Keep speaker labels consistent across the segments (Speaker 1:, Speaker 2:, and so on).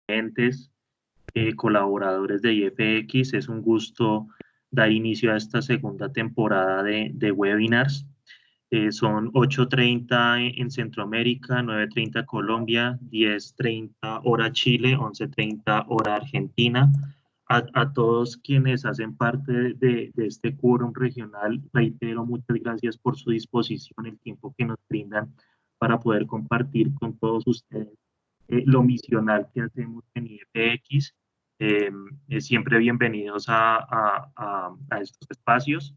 Speaker 1: clientes, colaboradores de IFX. Es un gusto dar inicio a esta segunda temporada de webinars. Son 8:30 en Centroamérica, 9:30 Colombia, 10:30 hora Chile, 11:30 hora Argentina. A todos quienes hacen parte de este quórum regional, reitero muchas gracias por su disposición, el tiempo que nos brindan para poder compartir con todos ustedes lo misional que hacemos en IFX. Siempre bienvenidos a estos espacios.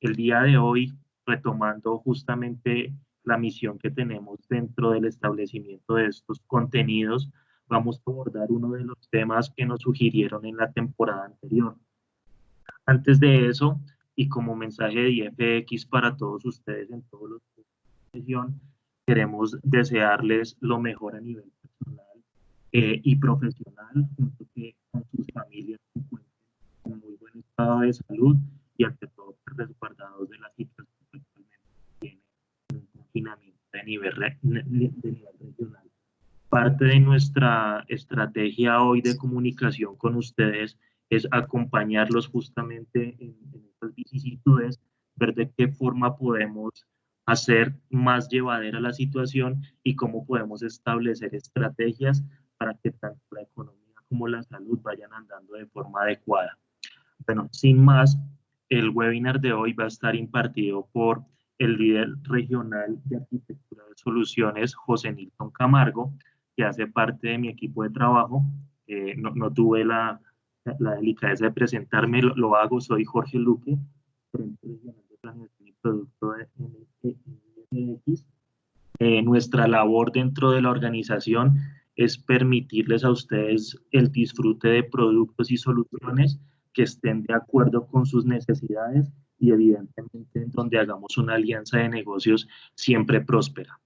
Speaker 1: El día de hoy, retomando justamente la misión que tenemos dentro del establecimiento de estos contenidos, vamos a abordar uno de los temas que nos sugirieron en la temporada anterior. Antes de eso, y como mensaje de IFX para todos ustedes en todos los de la sesión, queremos desearles lo mejor a nivel personal y profesional, junto que con sus familias se encuentren en muy buen estado de salud y ante todo resguardados de la situación que actualmente tiene un confinamiento de nivel regional. Parte de nuestra estrategia hoy de comunicación con ustedes es acompañarlos justamente en estas vicisitudes, ver de qué forma podemos hacer más llevadera la situación y cómo podemos establecer estrategias para que tanto la economía como la salud vayan andando de forma adecuada. Bueno, sin más, el webinar de hoy va a estar impartido por el líder regional de arquitectura de soluciones, José Nilton Camargo, que hace parte de mi equipo de trabajo. No tuve la delicadeza de presentarme, lo hago, soy Jorge Luque, gerente regional de planeación y producto de NX. Nuestra labor dentro de la organización es permitirles a ustedes el disfrute de productos y soluciones que estén de acuerdo con sus necesidades y evidentemente en donde hagamos una alianza de negocios siempre próspera.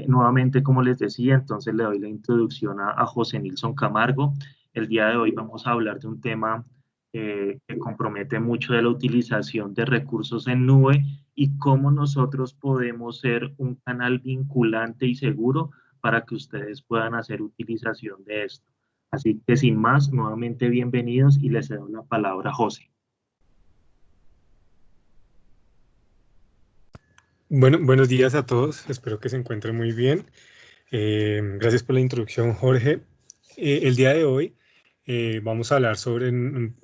Speaker 1: Nuevamente, como les decía, entonces le doy la introducción a José Nilson Camargo. El día de hoy vamos a hablar de un tema que compromete mucho de la utilización de recursos en nube y cómo nosotros podemos ser un canal vinculante y seguro para que ustedes puedan hacer utilización de esto. Así que sin más, nuevamente bienvenidos y les cedo la palabra a José.
Speaker 2: Bueno, buenos días a todos, espero que se encuentren muy bien. Gracias por la introducción, Jorge. El día de hoy vamos a hablar sobre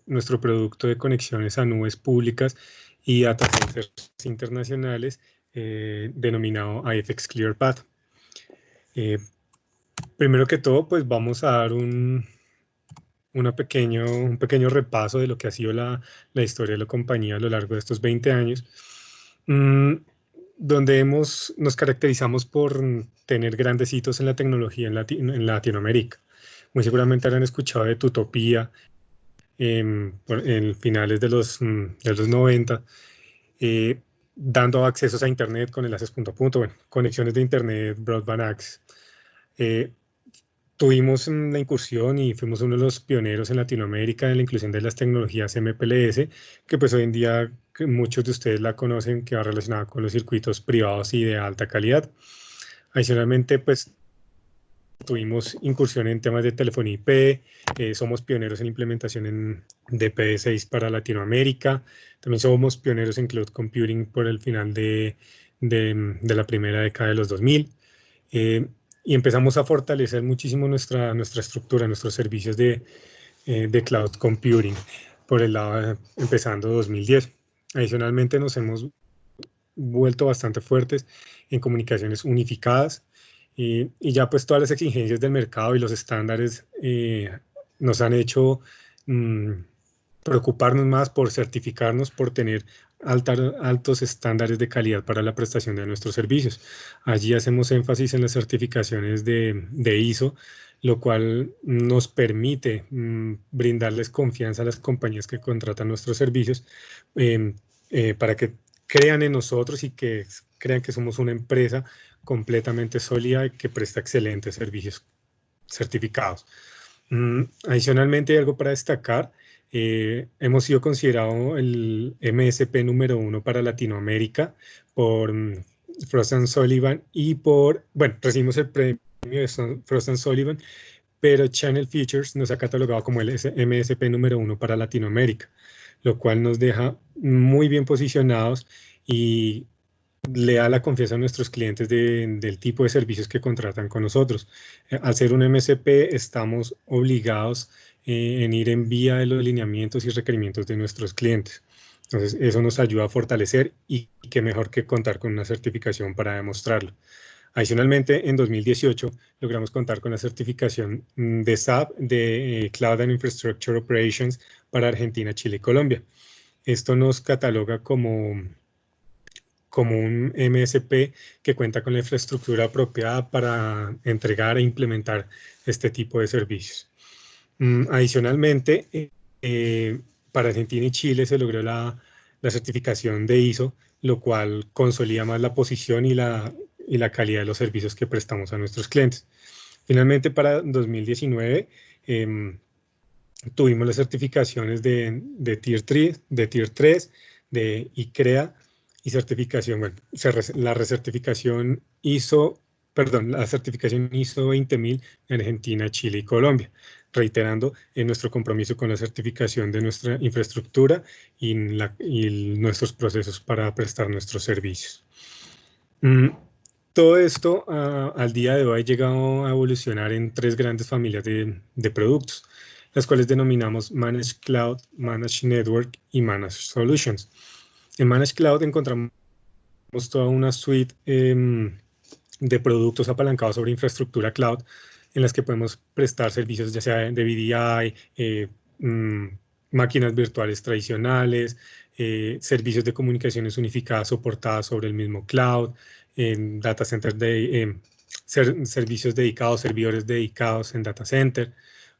Speaker 2: nuestro producto de conexiones a nubes públicas y data centers internacionales denominado IFX ClearPath. Primero que todo, pues vamos a dar un pequeño repaso de lo que ha sido la historia de la compañía a lo largo de estos 20 años. Donde nos caracterizamos por tener grandes hitos en la tecnología en Latinoamérica. Muy seguramente habrán escuchado de Tutopía en finales de los 90, dando accesos a Internet con enlaces punto a punto, bueno, conexiones de Internet, broadband access. Tuvimos una incursión y fuimos uno de los pioneros en Latinoamérica en la inclusión de las tecnologías MPLS, que pues hoy en día muchos de ustedes la conocen, que va relacionada con los circuitos privados y de alta calidad. Adicionalmente, pues tuvimos incursión en temas de telefonía IP, somos pioneros en implementación de PD6 para Latinoamérica, también somos pioneros en cloud computing por el final de la primera década de los 2000. Y empezamos a fortalecer muchísimo nuestra estructura, nuestros servicios de cloud computing por el lado empezando 2010. Adicionalmente nos hemos vuelto bastante fuertes en comunicaciones unificadas y ya pues todas las exigencias del mercado y los estándares nos han hecho preocuparnos más por certificarnos, por tener altos estándares de calidad para la prestación de nuestros servicios. Allí hacemos énfasis en las certificaciones de ISO, lo cual nos permite brindarles confianza a las compañías que contratan nuestros servicios para que crean en nosotros y que crean que somos una empresa completamente sólida y que presta excelentes servicios certificados. Adicionalmente, hay algo para destacar. Hemos sido considerados el MSP número 1 para Latinoamérica por Frost & Sullivan y recibimos el premio de Frost & Sullivan pero Channel Features nos ha catalogado como el MSP número 1 para Latinoamérica, lo cual nos deja muy bien posicionados y le da la confianza a nuestros clientes del tipo de servicios que contratan con nosotros. Al ser un MSP, estamos obligados en ir en vía de los lineamientos y requerimientos de nuestros clientes. Entonces, eso nos ayuda a fortalecer y qué mejor que contar con una certificación para demostrarlo. Adicionalmente, en 2018 logramos contar con la certificación de SAP de Cloud and Infrastructure Operations para Argentina, Chile y Colombia. Esto nos cataloga como un MSP que cuenta con la infraestructura apropiada para entregar e implementar este tipo de servicios. Adicionalmente, para Argentina y Chile se logró la certificación de ISO, lo cual consolida más la posición y la calidad de los servicios que prestamos a nuestros clientes. Finalmente, para 2019, tuvimos las certificaciones de Tier 3, de ICREA y certificación, bueno, la recertificación ISO, perdón, la certificación ISO 20000 en Argentina, Chile y Colombia, reiterando nuestro compromiso con la certificación de nuestra infraestructura y nuestros procesos para prestar nuestros servicios. Todo esto al día de hoy ha llegado a evolucionar en 3 grandes familias de productos, las cuales denominamos Managed Cloud, Managed Network y Managed Solutions. En Managed Cloud encontramos toda una suite de productos apalancados sobre infraestructura cloud, en las que podemos prestar servicios ya sea de VDI, máquinas virtuales tradicionales, servicios de comunicaciones unificadas soportadas sobre el mismo cloud, data center servicios dedicados, servidores dedicados en data center,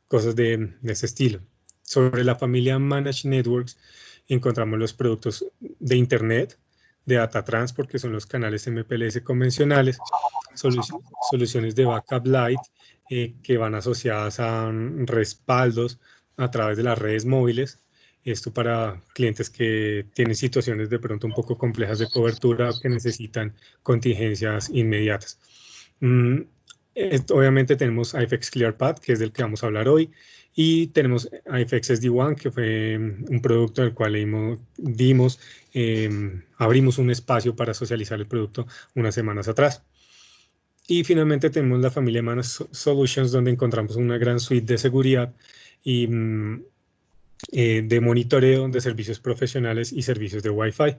Speaker 2: cosas de ese estilo. Sobre la familia Managed Networks encontramos los productos de Internet, de Data Transport, que son los canales MPLS convencionales, soluciones de Backup Light, que van asociadas a respaldos a través de las redes móviles. Esto para clientes que tienen situaciones de pronto un poco complejas de cobertura o que necesitan contingencias inmediatas. Obviamente tenemos iFX ClearPath, que es del que vamos a hablar hoy, y tenemos iFX SD-WAN, que fue un producto al cual abrimos un espacio para socializar el producto unas semanas atrás. Y finalmente tenemos la familia Managed Solutions, donde encontramos una gran suite de seguridad y de monitoreo de servicios profesionales y servicios de Wi-Fi.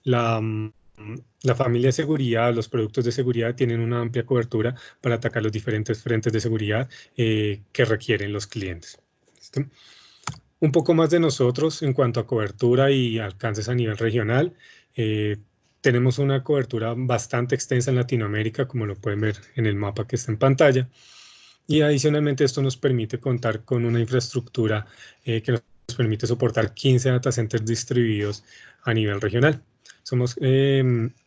Speaker 2: La familia de seguridad, los productos de seguridad tienen una amplia cobertura para atacar los diferentes frentes de seguridad que requieren los clientes. ¿Listo? Un poco más de nosotros en cuanto a cobertura y alcances a nivel regional. Tenemos una cobertura bastante extensa en Latinoamérica, como lo pueden ver en el mapa que está en pantalla. Y adicionalmente esto nos permite contar con una infraestructura que nos permite soportar 15 data centers distribuidos a nivel regional. Somos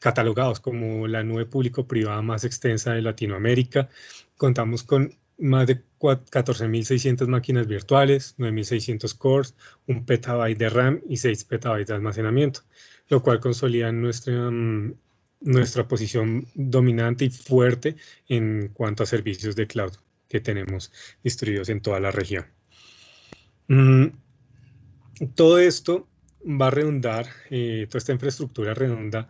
Speaker 2: catalogados como la nube público-privada más extensa de Latinoamérica. Contamos con más de 14.600 máquinas virtuales, 9.600 cores, 1 petabyte de RAM y 6 petabytes de almacenamiento, lo cual consolida nuestra posición dominante y fuerte en cuanto a servicios de cloud que tenemos distribuidos en toda la región. Todo esto va a redundar, toda esta infraestructura redunda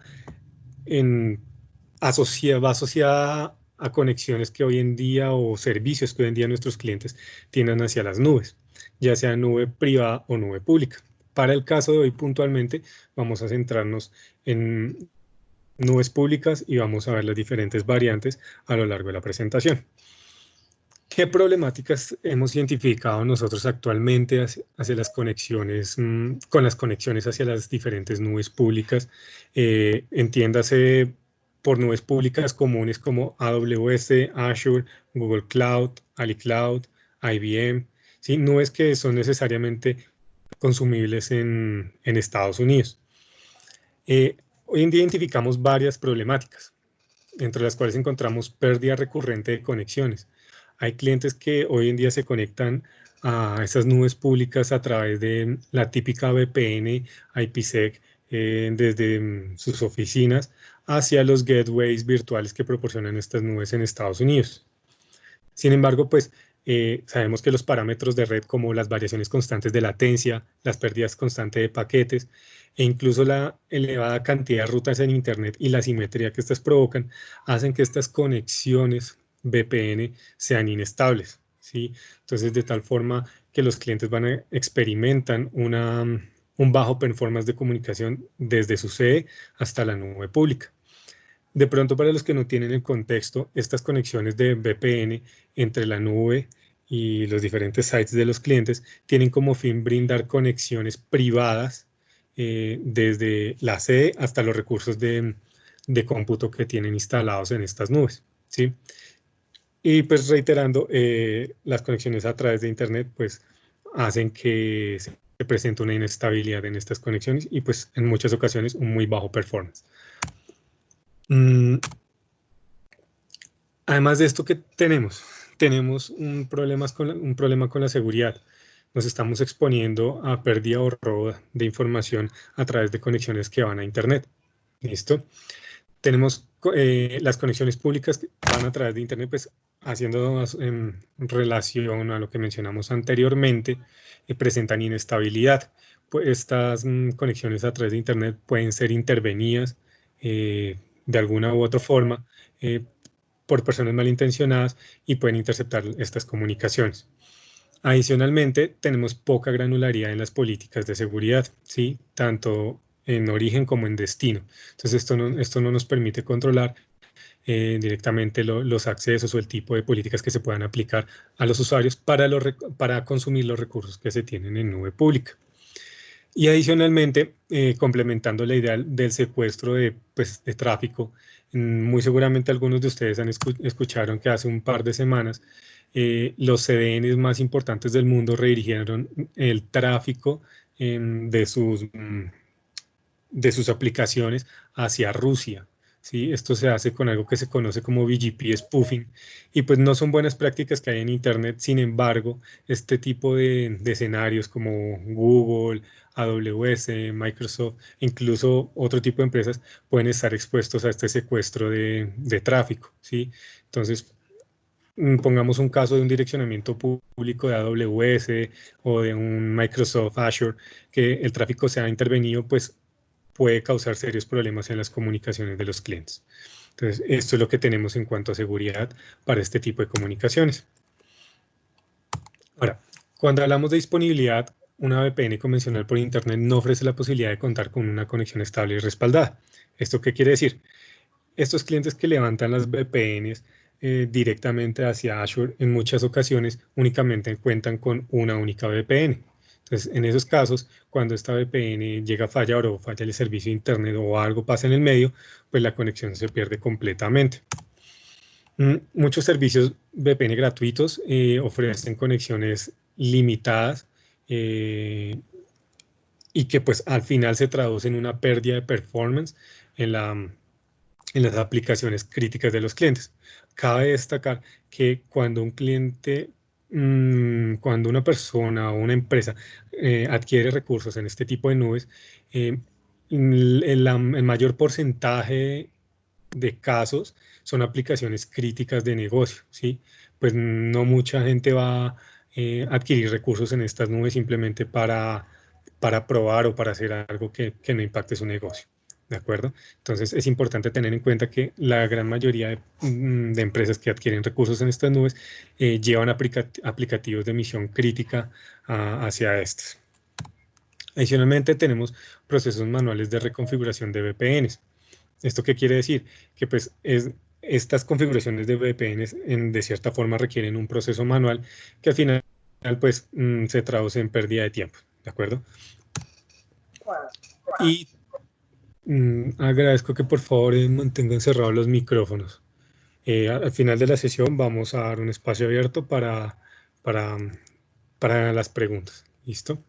Speaker 2: va asociada a conexiones que hoy en día o servicios que hoy en día nuestros clientes tienen hacia las nubes, ya sea nube privada o nube pública. Para el caso de hoy puntualmente vamos a centrarnos en nubes públicas y vamos a ver las diferentes variantes a lo largo de la presentación. ¿Qué problemáticas hemos identificado nosotros actualmente hacia las conexiones, con las conexiones hacia las diferentes nubes públicas? Entiéndase por nubes públicas comunes como AWS, Azure, Google Cloud, AliCloud, IBM, ¿sí? Nubes que son necesariamente consumibles en Estados Unidos. Hoy en día identificamos varias problemáticas, entre las cuales encontramos pérdida recurrente de conexiones. Hay clientes que hoy en día se conectan a esas nubes públicas a través de la típica VPN IPsec desde sus oficinas hacia los gateways virtuales que proporcionan estas nubes en Estados Unidos. Sin embargo, pues Sabemos que los parámetros de red, como las variaciones constantes de latencia, las pérdidas constantes de paquetes, e incluso la elevada cantidad de rutas en Internet y la simetría que estas provocan, hacen que estas conexiones VPN sean inestables, ¿sí? Entonces, de tal forma que los clientes experimentan un bajo performance de comunicación desde su sede hasta la nube pública. De pronto, para los que no tienen el contexto, estas conexiones de VPN entre la nube y los diferentes sites de los clientes tienen como fin brindar conexiones privadas desde la sede hasta los recursos de cómputo que tienen instalados en estas nubes, ¿sí? Y pues reiterando, las conexiones a través de Internet pues hacen que se presente una inestabilidad en estas conexiones y pues en muchas ocasiones un muy bajo performance. Además de esto, ¿qué tenemos? Tenemos un problema con la seguridad. Nos estamos exponiendo a pérdida o robo de información a través de conexiones que van a Internet. ¿Listo? Tenemos las conexiones públicas que van a través de Internet, pues haciendo en relación a lo que mencionamos anteriormente, presentan inestabilidad. Pues estas conexiones a través de Internet pueden ser intervenidas de alguna u otra forma por personas malintencionadas y pueden interceptar estas comunicaciones. Adicionalmente, tenemos poca granularidad en las políticas de seguridad, ¿sí? Tanto en origen como en destino. Entonces, esto no nos permite controlar directamente los accesos o el tipo de políticas que se puedan aplicar a los usuarios para consumir los recursos que se tienen en nube pública. Y adicionalmente, complementando la idea del secuestro pues, de tráfico, muy seguramente algunos de ustedes escucharon que hace un par de semanas los CDNs más importantes del mundo redirigieron el tráfico de sus aplicaciones hacia Rusia. ¿Sí? Esto se hace con algo que se conoce como BGP spoofing y pues no son buenas prácticas que hay en Internet. Sin embargo, este tipo de escenarios como Google, AWS, Microsoft, incluso otro tipo de empresas pueden estar expuestos a este secuestro de tráfico, ¿sí? Entonces, pongamos un caso de un direccionamiento público de AWS o de un Microsoft Azure, que el tráfico sea intervenido, pues puede causar serios problemas en las comunicaciones de los clientes. Entonces, esto es lo que tenemos en cuanto a seguridad para este tipo de comunicaciones. Ahora, cuando hablamos de disponibilidad, una VPN convencional por Internet no ofrece la posibilidad de contar con una conexión estable y respaldada. ¿Esto qué quiere decir? Estos clientes que levantan las VPNs directamente hacia Azure, en muchas ocasiones únicamente cuentan con una única VPN. Entonces, en esos casos, cuando esta VPN llega a fallar o falla el servicio de Internet o algo pasa en el medio, pues la conexión se pierde completamente. Muchos servicios VPN gratuitos ofrecen conexiones limitadas y que pues al final se traduce en una pérdida de performance en las aplicaciones críticas de los clientes. Cabe destacar que cuando un cliente, cuando una persona o una empresa adquiere recursos en este tipo de nubes, el mayor porcentaje de casos son aplicaciones críticas de negocio, ¿sí? Pues no mucha gente va a adquirir recursos en estas nubes simplemente para probar o para hacer algo que no impacte su negocio. ¿De acuerdo? Entonces es importante tener en cuenta que la gran mayoría de empresas que adquieren recursos en estas nubes llevan aplicativos de misión crítica hacia estos. Adicionalmente tenemos procesos manuales de reconfiguración de VPNs. ¿Esto qué quiere decir? Que pues estas configuraciones de VPNs de cierta forma requieren un proceso manual que al final pues se traduce en pérdida de tiempo. ¿De acuerdo? Y agradezco que por favor mantengan cerrados los micrófonos. Al final de la sesión vamos a dar un espacio abierto para, para las preguntas. ¿Listo?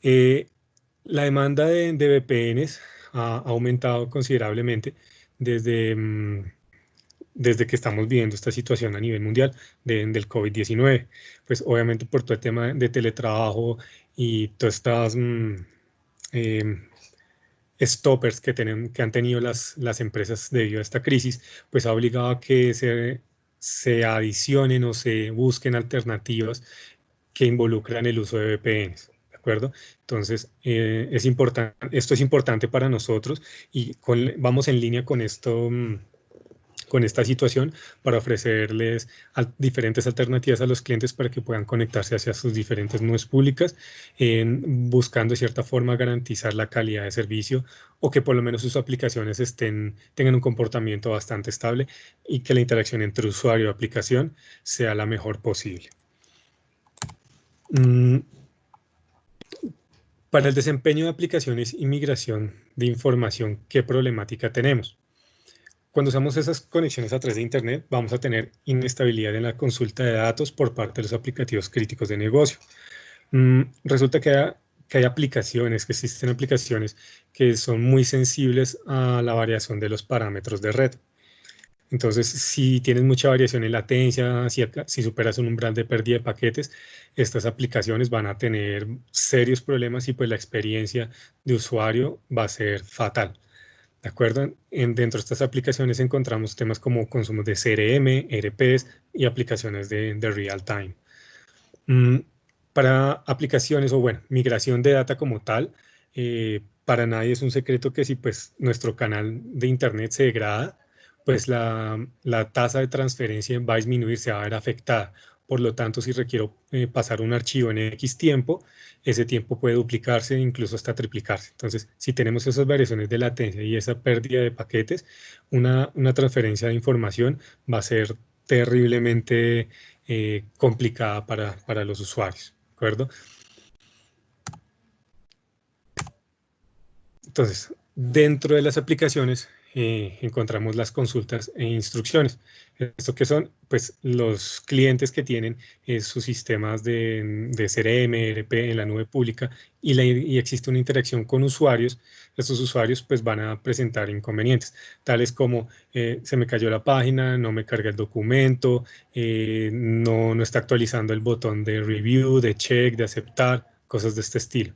Speaker 2: La demanda de VPNs ha aumentado considerablemente desde, desde que estamos viviendo esta situación a nivel mundial del COVID-19. Pues obviamente por todo el tema de teletrabajo y todas estas stoppers que han tenido las empresas debido a esta crisis, pues ha obligado a que se adicionen o se busquen alternativas que involucran el uso de VPNs. ¿De acuerdo? Entonces, esto es importante para nosotros y vamos en línea con esto, con esta situación para ofrecerles diferentes alternativas a los clientes para que puedan conectarse hacia sus diferentes nubes públicas, buscando de cierta forma garantizar la calidad de servicio o que por lo menos sus aplicaciones tengan un comportamiento bastante estable y que la interacción entre usuario y aplicación sea la mejor posible. Para el desempeño de aplicaciones y migración de información, ¿qué problemática tenemos? Cuando usamos esas conexiones a través de Internet, vamos a tener inestabilidad en la consulta de datos por parte de los aplicativos críticos de negocio. Resulta que hay aplicaciones, que existen aplicaciones que son muy sensibles a la variación de los parámetros de red. Entonces, si tienes mucha variación en latencia, si superas un umbral de pérdida de paquetes, estas aplicaciones van a tener serios problemas y pues la experiencia de usuario va a ser fatal. ¿De acuerdo? Dentro de estas aplicaciones encontramos temas como consumos de CRM, ERPs y aplicaciones de real time. Para aplicaciones o bueno, migración de data como tal, para nadie es un secreto que si pues nuestro canal de internet se degrada, pues la tasa de transferencia va a disminuir, se va a ver afectada. Por lo tanto, si requiero pasar un archivo en X tiempo, ese tiempo puede duplicarse, incluso hasta triplicarse. Entonces, si tenemos esas variaciones de latencia y esa pérdida de paquetes, una transferencia de información va a ser terriblemente complicada para los usuarios. ¿De acuerdo? Entonces, dentro de las aplicaciones encontramos las consultas e instrucciones. ¿Esto qué son? Pues los clientes que tienen sus sistemas de CRM, ERP en la nube pública y existe una interacción con usuarios. Estos usuarios pues van a presentar inconvenientes, tales como se me cayó la página, no me carga el documento, no está actualizando el botón de review, de check, de aceptar, cosas de este estilo.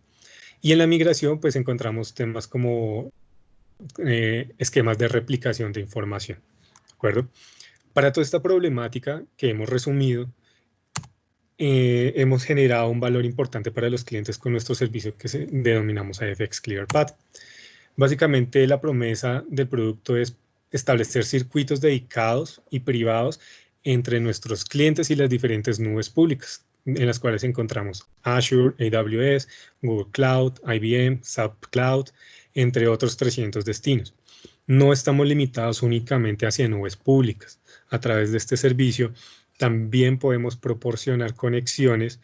Speaker 2: Y en la migración, pues encontramos temas como esquemas de replicación de información. ¿De acuerdo? Para toda esta problemática que hemos resumido, hemos generado un valor importante para los clientes con nuestro servicio que denominamos AFX ClearPath. Básicamente, la promesa del producto es establecer circuitos dedicados y privados entre nuestros clientes y las diferentes nubes públicas, en las cuales encontramos Azure, AWS, Google Cloud, IBM, SAP Cloud, entre otros 300 destinos. No estamos limitados únicamente hacia nubes públicas. A través de este servicio también podemos proporcionar conexiones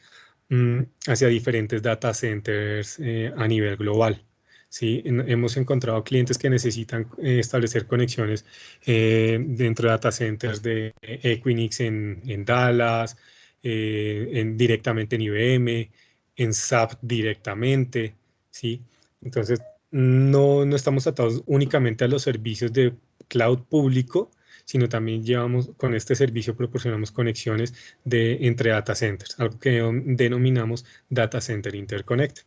Speaker 2: hacia diferentes data centers a nivel global. ¿Sí? Hemos encontrado clientes que necesitan establecer conexiones dentro de data centers de Equinix en Dallas, directamente en IBM, en SAP directamente, ¿sí? Entonces, no estamos atados únicamente a los servicios de cloud público, sino también con este servicio proporcionamos conexiones entre data centers, algo que denominamos Data Center Interconnect.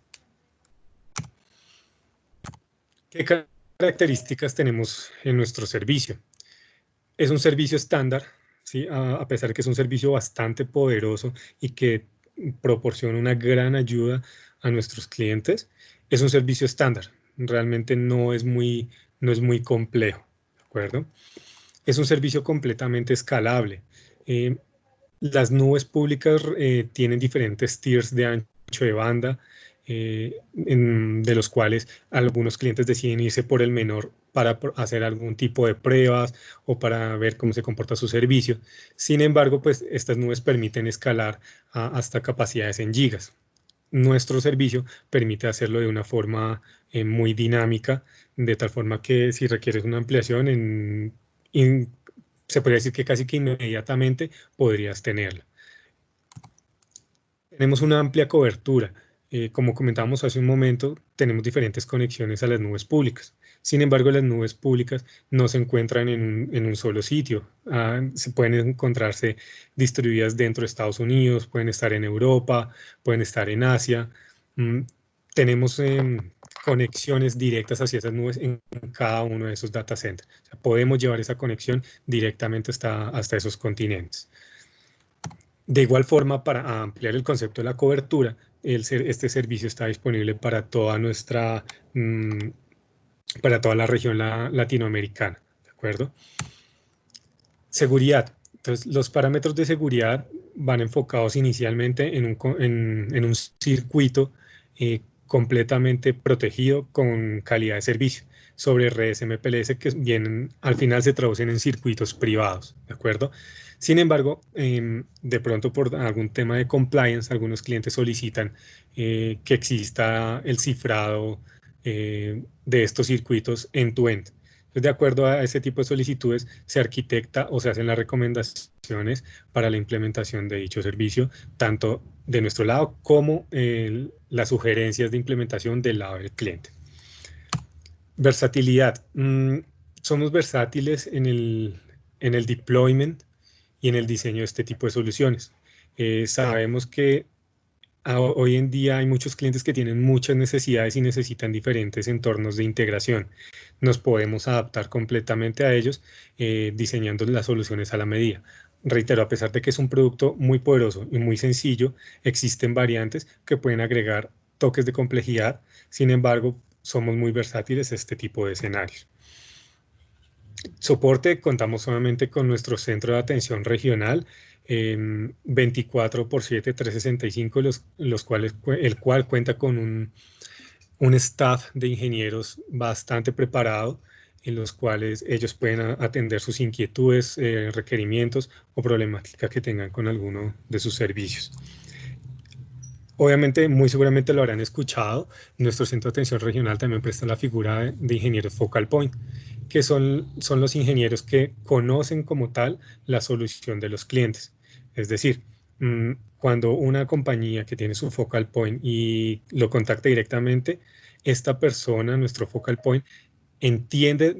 Speaker 2: ¿Qué características tenemos en nuestro servicio? Es un servicio estándar, ¿sí? A pesar de que es un servicio bastante poderoso y que proporciona una gran ayuda a nuestros clientes, es un servicio estándar. Realmente no es muy complejo, ¿de acuerdo? Es un servicio completamente escalable. Las nubes públicas tienen diferentes tiers de ancho de banda, de los cuales algunos clientes deciden irse por el menor para hacer algún tipo de pruebas o para ver cómo se comporta su servicio. Sin embargo, pues estas nubes permiten escalar hasta capacidades en gigas. Nuestro servicio permite hacerlo de una forma muy dinámica, de tal forma que si requieres una ampliación, se podría decir que casi que inmediatamente podrías tenerla. Tenemos una amplia cobertura. Como comentábamos hace un momento, tenemos diferentes conexiones a las nubes públicas. Sin embargo, las nubes públicas no se encuentran en un solo sitio. Se pueden encontrarse distribuidas dentro de Estados Unidos, pueden estar en Europa, pueden estar en Asia. Tenemos conexiones directas hacia esas nubes en cada uno de esos data centers. O sea, podemos llevar esa conexión directamente hasta esos continentes. De igual forma, para ampliar el concepto de la cobertura, este servicio está disponible para toda para toda la región latinoamericana, ¿de acuerdo? Seguridad. Entonces, los parámetros de seguridad van enfocados inicialmente en un circuito completamente protegido con calidad de servicio sobre redes MPLS que al final se traducen en circuitos privados, ¿de acuerdo? Sin embargo, de pronto por algún tema de compliance, algunos clientes solicitan que exista el cifrado de estos circuitos end-to-end. Entonces, de acuerdo a ese tipo de solicitudes, se arquitecta o se hacen las recomendaciones para la implementación de dicho servicio, tanto de nuestro lado como las sugerencias de implementación del lado del cliente. Versatilidad. Somos versátiles en el deployment y en el diseño de este tipo de soluciones. Sabemos que hoy en día hay muchos clientes que tienen muchas necesidades y necesitan diferentes entornos de integración. Nos podemos adaptar completamente a ellos diseñando las soluciones a la medida. Reitero, a pesar de que es un producto muy poderoso y muy sencillo, existen variantes que pueden agregar toques de complejidad. Sin embargo, somos muy versátiles a este tipo de escenarios. Soporte, contamos solamente con nuestro centro de atención regional, 24/7, 365, el cual cuenta con un staff de ingenieros bastante preparado, en los cuales ellos pueden atender sus inquietudes, requerimientos o problemáticas que tengan con alguno de sus servicios. Obviamente, muy seguramente lo habrán escuchado, nuestro centro de atención regional también presta la figura de ingenieros focal point, que son los ingenieros que conocen como tal la solución de los clientes. Es decir, cuando una compañía que tiene su focal point y lo contacta directamente, esta persona, nuestro focal point, entiende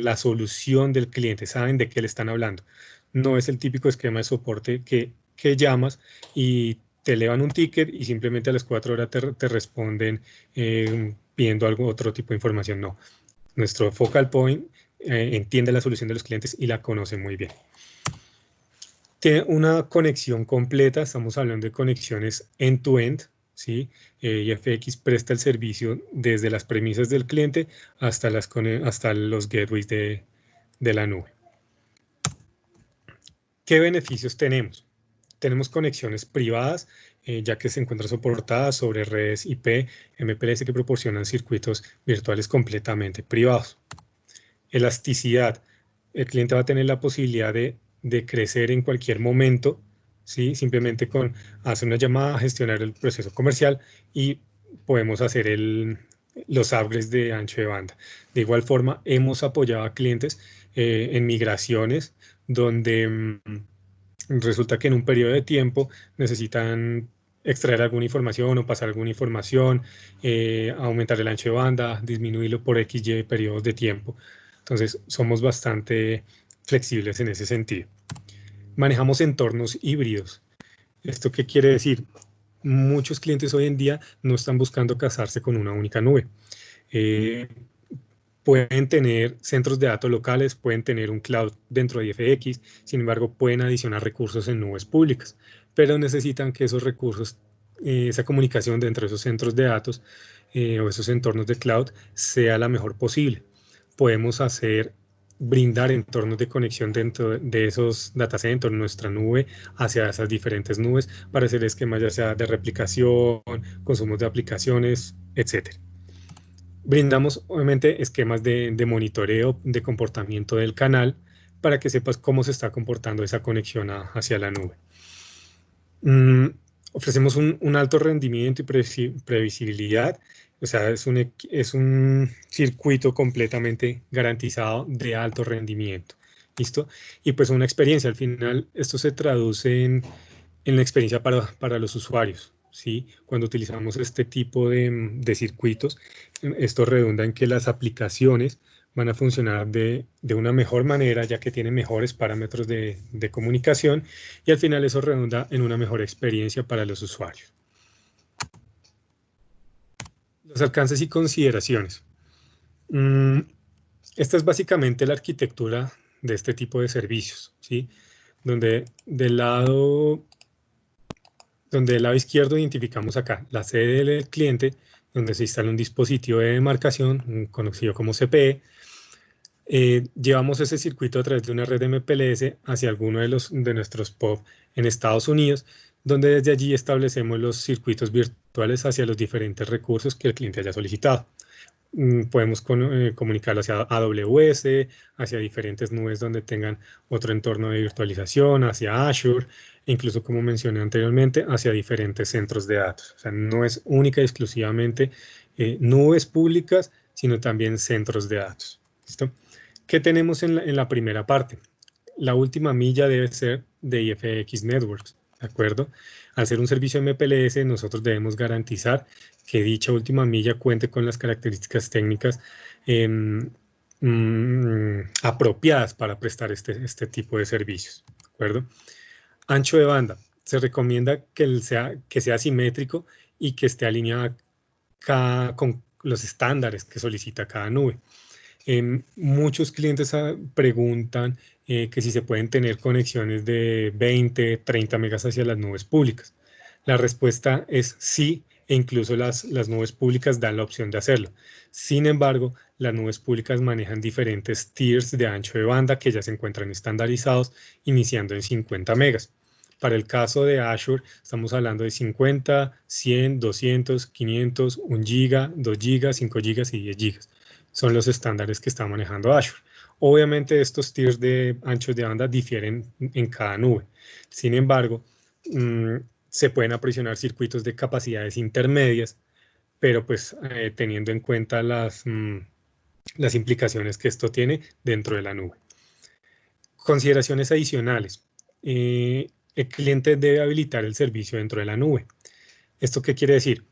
Speaker 2: la solución del cliente, saben de qué le están hablando. No es el típico esquema de soporte que llamas y te elevan un ticket y simplemente a las 4 horas te responden pidiendo otro tipo de información. No, nuestro focal point entiende la solución de los clientes y la conoce muy bien. Tiene una conexión completa, estamos hablando de conexiones end-to-end, ¿sí? IFX presta el servicio desde las premisas del cliente hasta los gateways de la nube. ¿Qué beneficios tenemos? Tenemos conexiones privadas, ya que se encuentra soportada sobre redes IP MPLS que proporcionan circuitos virtuales completamente privados. Elasticidad. El cliente va a tener la posibilidad de crecer en cualquier momento, ¿sí? Simplemente con hacer una llamada, gestionar el proceso comercial y podemos hacer los upgrades de ancho de banda. De igual forma, hemos apoyado a clientes en migraciones donde resulta que en un periodo de tiempo necesitan extraer alguna información o pasar alguna información, aumentar el ancho de banda, disminuirlo por XY periodos de tiempo. Entonces, somos bastante flexibles en ese sentido. Manejamos entornos híbridos. ¿Esto qué quiere decir? Muchos clientes hoy en día no están buscando casarse con una única nube. Pueden tener centros de datos locales, pueden tener un cloud dentro de IFX, sin embargo, pueden adicionar recursos en nubes públicas, pero necesitan que esos recursos, esa comunicación dentro de esos centros de datos o esos entornos de cloud sea la mejor posible. Podemos brindar entornos de conexión dentro de esos data centers, nuestra nube, hacia esas diferentes nubes para hacer esquemas ya sea de replicación, consumos de aplicaciones, etc. Brindamos obviamente esquemas de monitoreo de comportamiento del canal para que sepas cómo se está comportando esa conexión hacia la nube. Ofrecemos un alto rendimiento y previsibilidad. O sea, es un circuito completamente garantizado de alto rendimiento. ¿Listo? Y pues una experiencia. Al final, esto se traduce en la experiencia para los usuarios, ¿sí? Cuando utilizamos este tipo de circuitos, esto redunda en que las aplicaciones van a funcionar de una mejor manera, ya que tienen mejores parámetros de comunicación, y al final eso redunda en una mejor experiencia para los usuarios. Los alcances y consideraciones. Esta es básicamente la arquitectura de este tipo de servicios, ¿sí? Donde del lado izquierdo identificamos acá la sede del cliente, donde se instala un dispositivo de demarcación, conocido como CPE. Llevamos ese circuito a través de una red MPLS hacia alguno de nuestros POP en Estados Unidos, donde desde allí establecemos los circuitos virtuales hacia los diferentes recursos que el cliente haya solicitado. Podemos comunicarlo hacia AWS, hacia diferentes nubes donde tengan otro entorno de virtualización, hacia Azure, e incluso, como mencioné anteriormente, hacia diferentes centros de datos. O sea, no es única y exclusivamente nubes públicas, sino también centros de datos. ¿Listo? ¿Qué tenemos en la primera parte? La última milla debe ser de IFX Networks, ¿de acuerdo? Al ser un servicio MPLS, nosotros debemos garantizar que dicha última milla cuente con las características técnicas apropiadas para prestar este tipo de servicios, ¿de acuerdo? Ancho de banda. Se recomienda que sea simétrico y que esté alineado con los estándares que solicita cada nube. Muchos clientes preguntan que si se pueden tener conexiones de 20, 30 megas hacia las nubes públicas. La respuesta es sí, e incluso las nubes públicas dan la opción de hacerlo. Sin embargo, las nubes públicas manejan diferentes tiers de ancho de banda que ya se encuentran estandarizados, iniciando en 50 megas. Para el caso de Azure, estamos hablando de 50, 100, 200, 500, 1 giga, 2 gigas, 5 gigas y 10 gigas. Son los estándares que está manejando Azure. Obviamente estos tiers de anchos de banda difieren en cada nube. Sin embargo, se pueden aprovisionar circuitos de capacidades intermedias, pero pues teniendo en cuenta las implicaciones que esto tiene dentro de la nube. Consideraciones adicionales. El cliente debe habilitar el servicio dentro de la nube. ¿Esto qué quiere decir?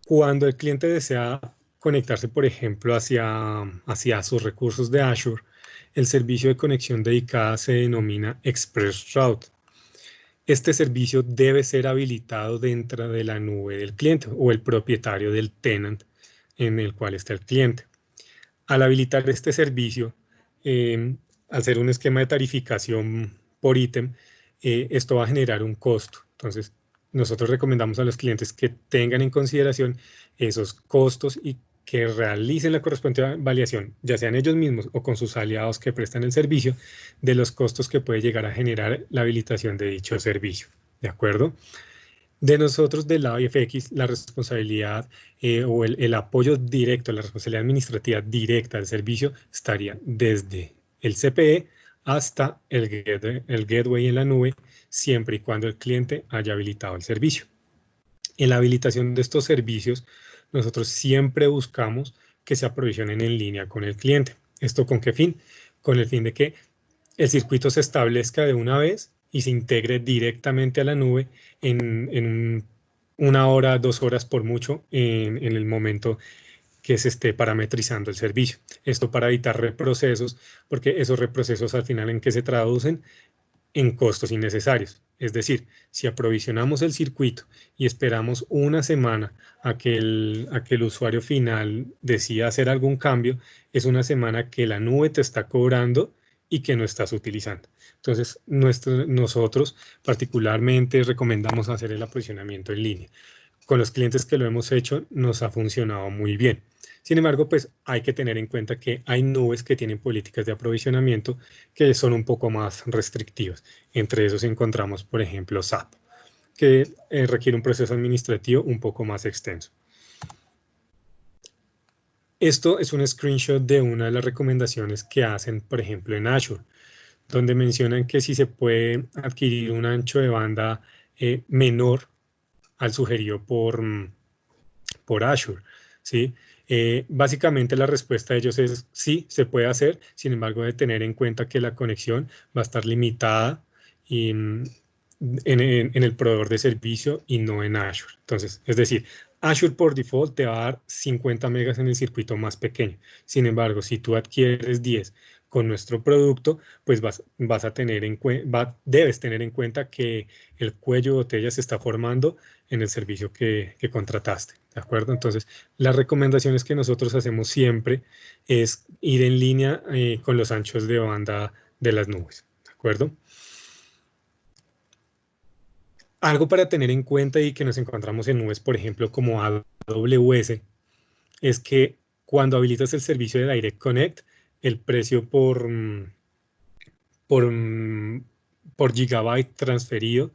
Speaker 2: Cuando el cliente desea conectarse, por ejemplo, hacia sus recursos de Azure, el servicio de conexión dedicada se denomina ExpressRoute. Este servicio debe ser habilitado dentro de la nube del cliente o el propietario del tenant en el cual está el cliente. Al habilitar este servicio, al ser un esquema de tarificación por ítem, esto va a generar un costo. Entonces, nosotros recomendamos a los clientes que tengan en consideración esos costos y que realicen la correspondiente validación, ya sean ellos mismos o con sus aliados que prestan el servicio, de los costos que puede llegar a generar la habilitación de dicho servicio. ¿De acuerdo? De nosotros, del lado IFX, la responsabilidad o el apoyo directo, la responsabilidad administrativa directa del servicio estaría desde el CPE hasta el gateway en la nube, siempre y cuando el cliente haya habilitado el servicio. En la habilitación de estos servicios, nosotros siempre buscamos que se aprovisionen en línea con el cliente. ¿Esto con qué fin? Con el fin de que el circuito se establezca de una vez y se integre directamente a la nube en 1 hora, 2 horas por mucho en el momento que se esté parametrizando el servicio. Esto para evitar reprocesos, porque esos reprocesos al final en qué se traducen en costos innecesarios. Es decir, si aprovisionamos el circuito y esperamos una semana a que el usuario final decida hacer algún cambio, es una semana que la nube te está cobrando y que no estás utilizando. Entonces, nosotros particularmente recomendamos hacer el aprovisionamiento en línea. Con los clientes que lo hemos hecho, nos ha funcionado muy bien. Sin embargo, pues hay que tener en cuenta que hay nubes que tienen políticas de aprovisionamiento que son un poco más restrictivas. Entre esos encontramos, por ejemplo, SAP, que requiere un proceso administrativo un poco más extenso. Esto es un screenshot de una de las recomendaciones que hacen, por ejemplo, en Azure, donde mencionan que si se puede adquirir un ancho de banda menor al sugerido por Azure, ¿sí? Básicamente la respuesta de ellos es sí, se puede hacer, sin embargo, de tener en cuenta que la conexión va a estar limitada en el proveedor de servicio y no en Azure. Entonces, es decir, Azure por default te va a dar 50 megas en el circuito más pequeño. Sin embargo, si tú adquieres 10 con nuestro producto, pues debes tener en cuenta que el cuello de botella se está formando en el servicio que contrataste, ¿de acuerdo? Entonces, las recomendaciones que nosotros hacemos siempre es ir en línea con los anchos de banda de las nubes, ¿de acuerdo? Algo para tener en cuenta y que nos encontramos en nubes, por ejemplo, como AWS, es que cuando habilitas el servicio de Direct Connect, el precio por, mm, por gigabyte transferido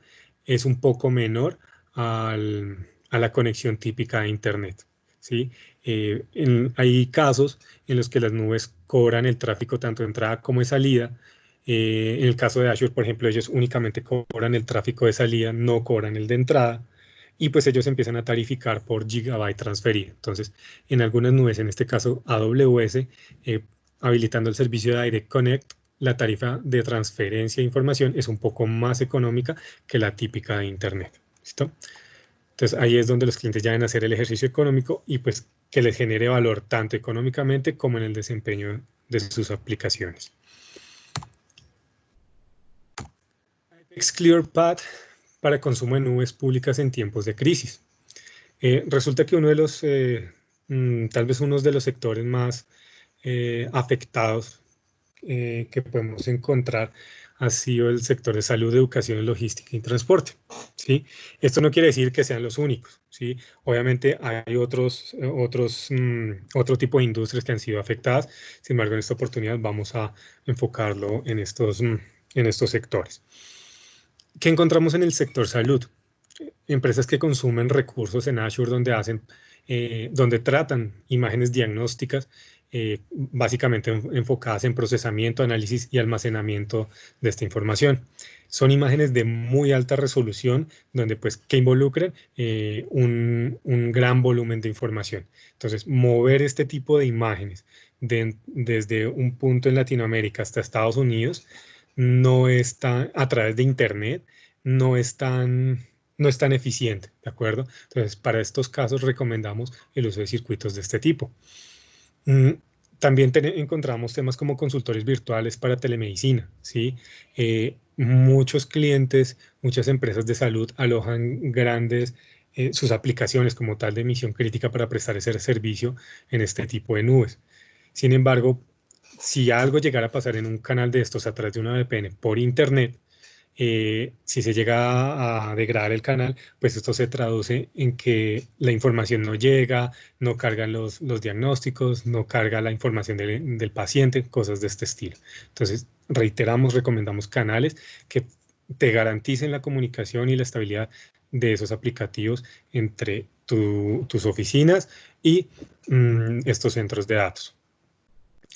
Speaker 2: es un poco menor a la conexión típica de Internet, ¿sí? Hay casos en los que las nubes cobran el tráfico tanto de entrada como de salida. En el caso de Azure, por ejemplo, ellos únicamente cobran el tráfico de salida, no cobran el de entrada. Y pues ellos empiezan a tarificar por gigabyte transferido. Entonces, en algunas nubes, en este caso AWS, habilitando el servicio de Direct Connect, la tarifa de transferencia de información es un poco más económica que la típica de Internet. ¿Listo? Entonces ahí es donde los clientes ya deben hacer el ejercicio económico y pues que les genere valor tanto económicamente como en el desempeño de sus aplicaciones. Apex ClearPath para consumo de nubes públicas en tiempos de crisis. Resulta que uno de los, tal vez uno de los sectores más afectados que podemos encontrar ha sido el sector de salud, educación, logística y transporte, ¿sí? Esto no quiere decir que sean los únicos, ¿sí? Obviamente hay otro tipo de industrias que han sido afectadas. Sin embargo, en esta oportunidad vamos a enfocarlo en estos sectores. ¿Qué encontramos en el sector salud? Empresas que consumen recursos en Azure donde tratan imágenes diagnósticas, básicamente enfocadas en procesamiento, análisis y almacenamiento de esta información. Son imágenes de muy alta resolución, donde pues que involucran un gran volumen de información. Entonces, mover este tipo de imágenes desde un punto en Latinoamérica hasta Estados Unidos no está a través de Internet, no es tan eficiente, ¿de acuerdo? Entonces, para estos casos recomendamos el uso de circuitos de este tipo. Mm, También encontramos temas como consultorios virtuales para telemedicina, ¿sí? Muchos clientes, muchas empresas de salud alojan sus aplicaciones como tal de misión crítica para prestar ese servicio en este tipo de nubes. Sin embargo, si algo llegara a pasar en un canal de estos a través de una VPN por Internet, si se llega a degradar el canal, pues esto se traduce en que la información no llega, no cargan los diagnósticos, no carga la información del paciente, cosas de este estilo. Entonces, reiteramos, recomendamos canales que te garanticen la comunicación y la estabilidad de esos aplicativos entre tus oficinas y estos centros de datos.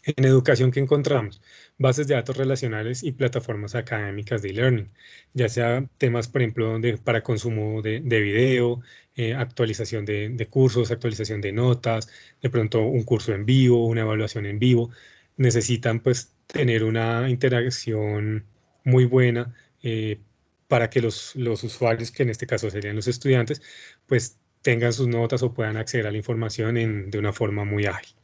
Speaker 2: En educación, ¿qué encontramos? Bases de datos relacionales y plataformas académicas de e-learning, ya sea temas, por ejemplo, para consumo de video, actualización de cursos, actualización de notas, de pronto un curso en vivo, una evaluación en vivo. Necesitan pues tener una interacción muy buena para que los usuarios, que en este caso serían los estudiantes, pues tengan sus notas o puedan acceder a la información de una forma muy ágil.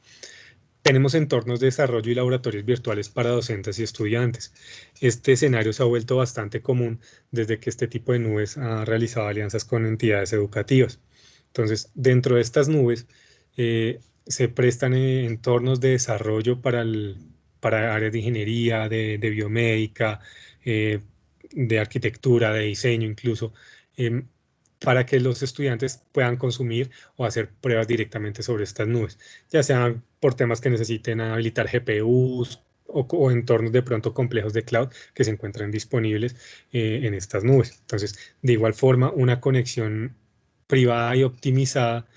Speaker 2: Tenemos entornos de desarrollo y laboratorios virtuales para docentes y estudiantes. Este escenario se ha vuelto bastante común desde que este tipo de nubes ha realizado alianzas con entidades educativas. Entonces, dentro de estas nubes se prestan entornos de desarrollo para áreas de ingeniería, de biomédica, eh, de arquitectura, de diseño incluso, em, para que los estudiantes puedan consumir o hacer pruebas directamente sobre estas nubes, ya sean por temas que necesiten habilitar GPUs o entornos de pronto complejos de cloud que se encuentran disponibles en estas nubes. Entonces, de igual forma, una conexión privada y optimizada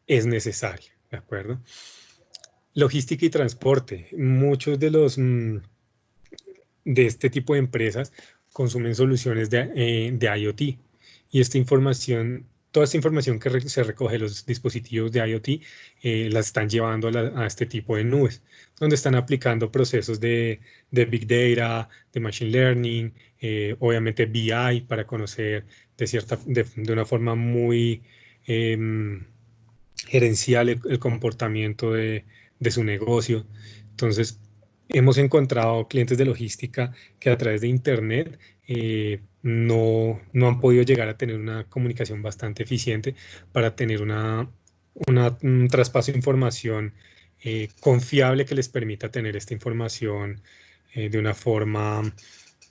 Speaker 2: es necesaria, ¿de acuerdo? Logística y transporte. Muchos de este tipo de empresas consumen soluciones de IoT y toda esta información que se recoge de los dispositivos de IoT la están llevando a este tipo de nubes, donde están aplicando procesos de Big Data, de Machine Learning, obviamente BI para conocer de una forma muy gerencial el comportamiento de su negocio. Entonces, hemos encontrado clientes de logística que a través de Internet no han podido llegar a tener una comunicación bastante eficiente para tener un traspaso de información confiable que les permita tener esta información de una forma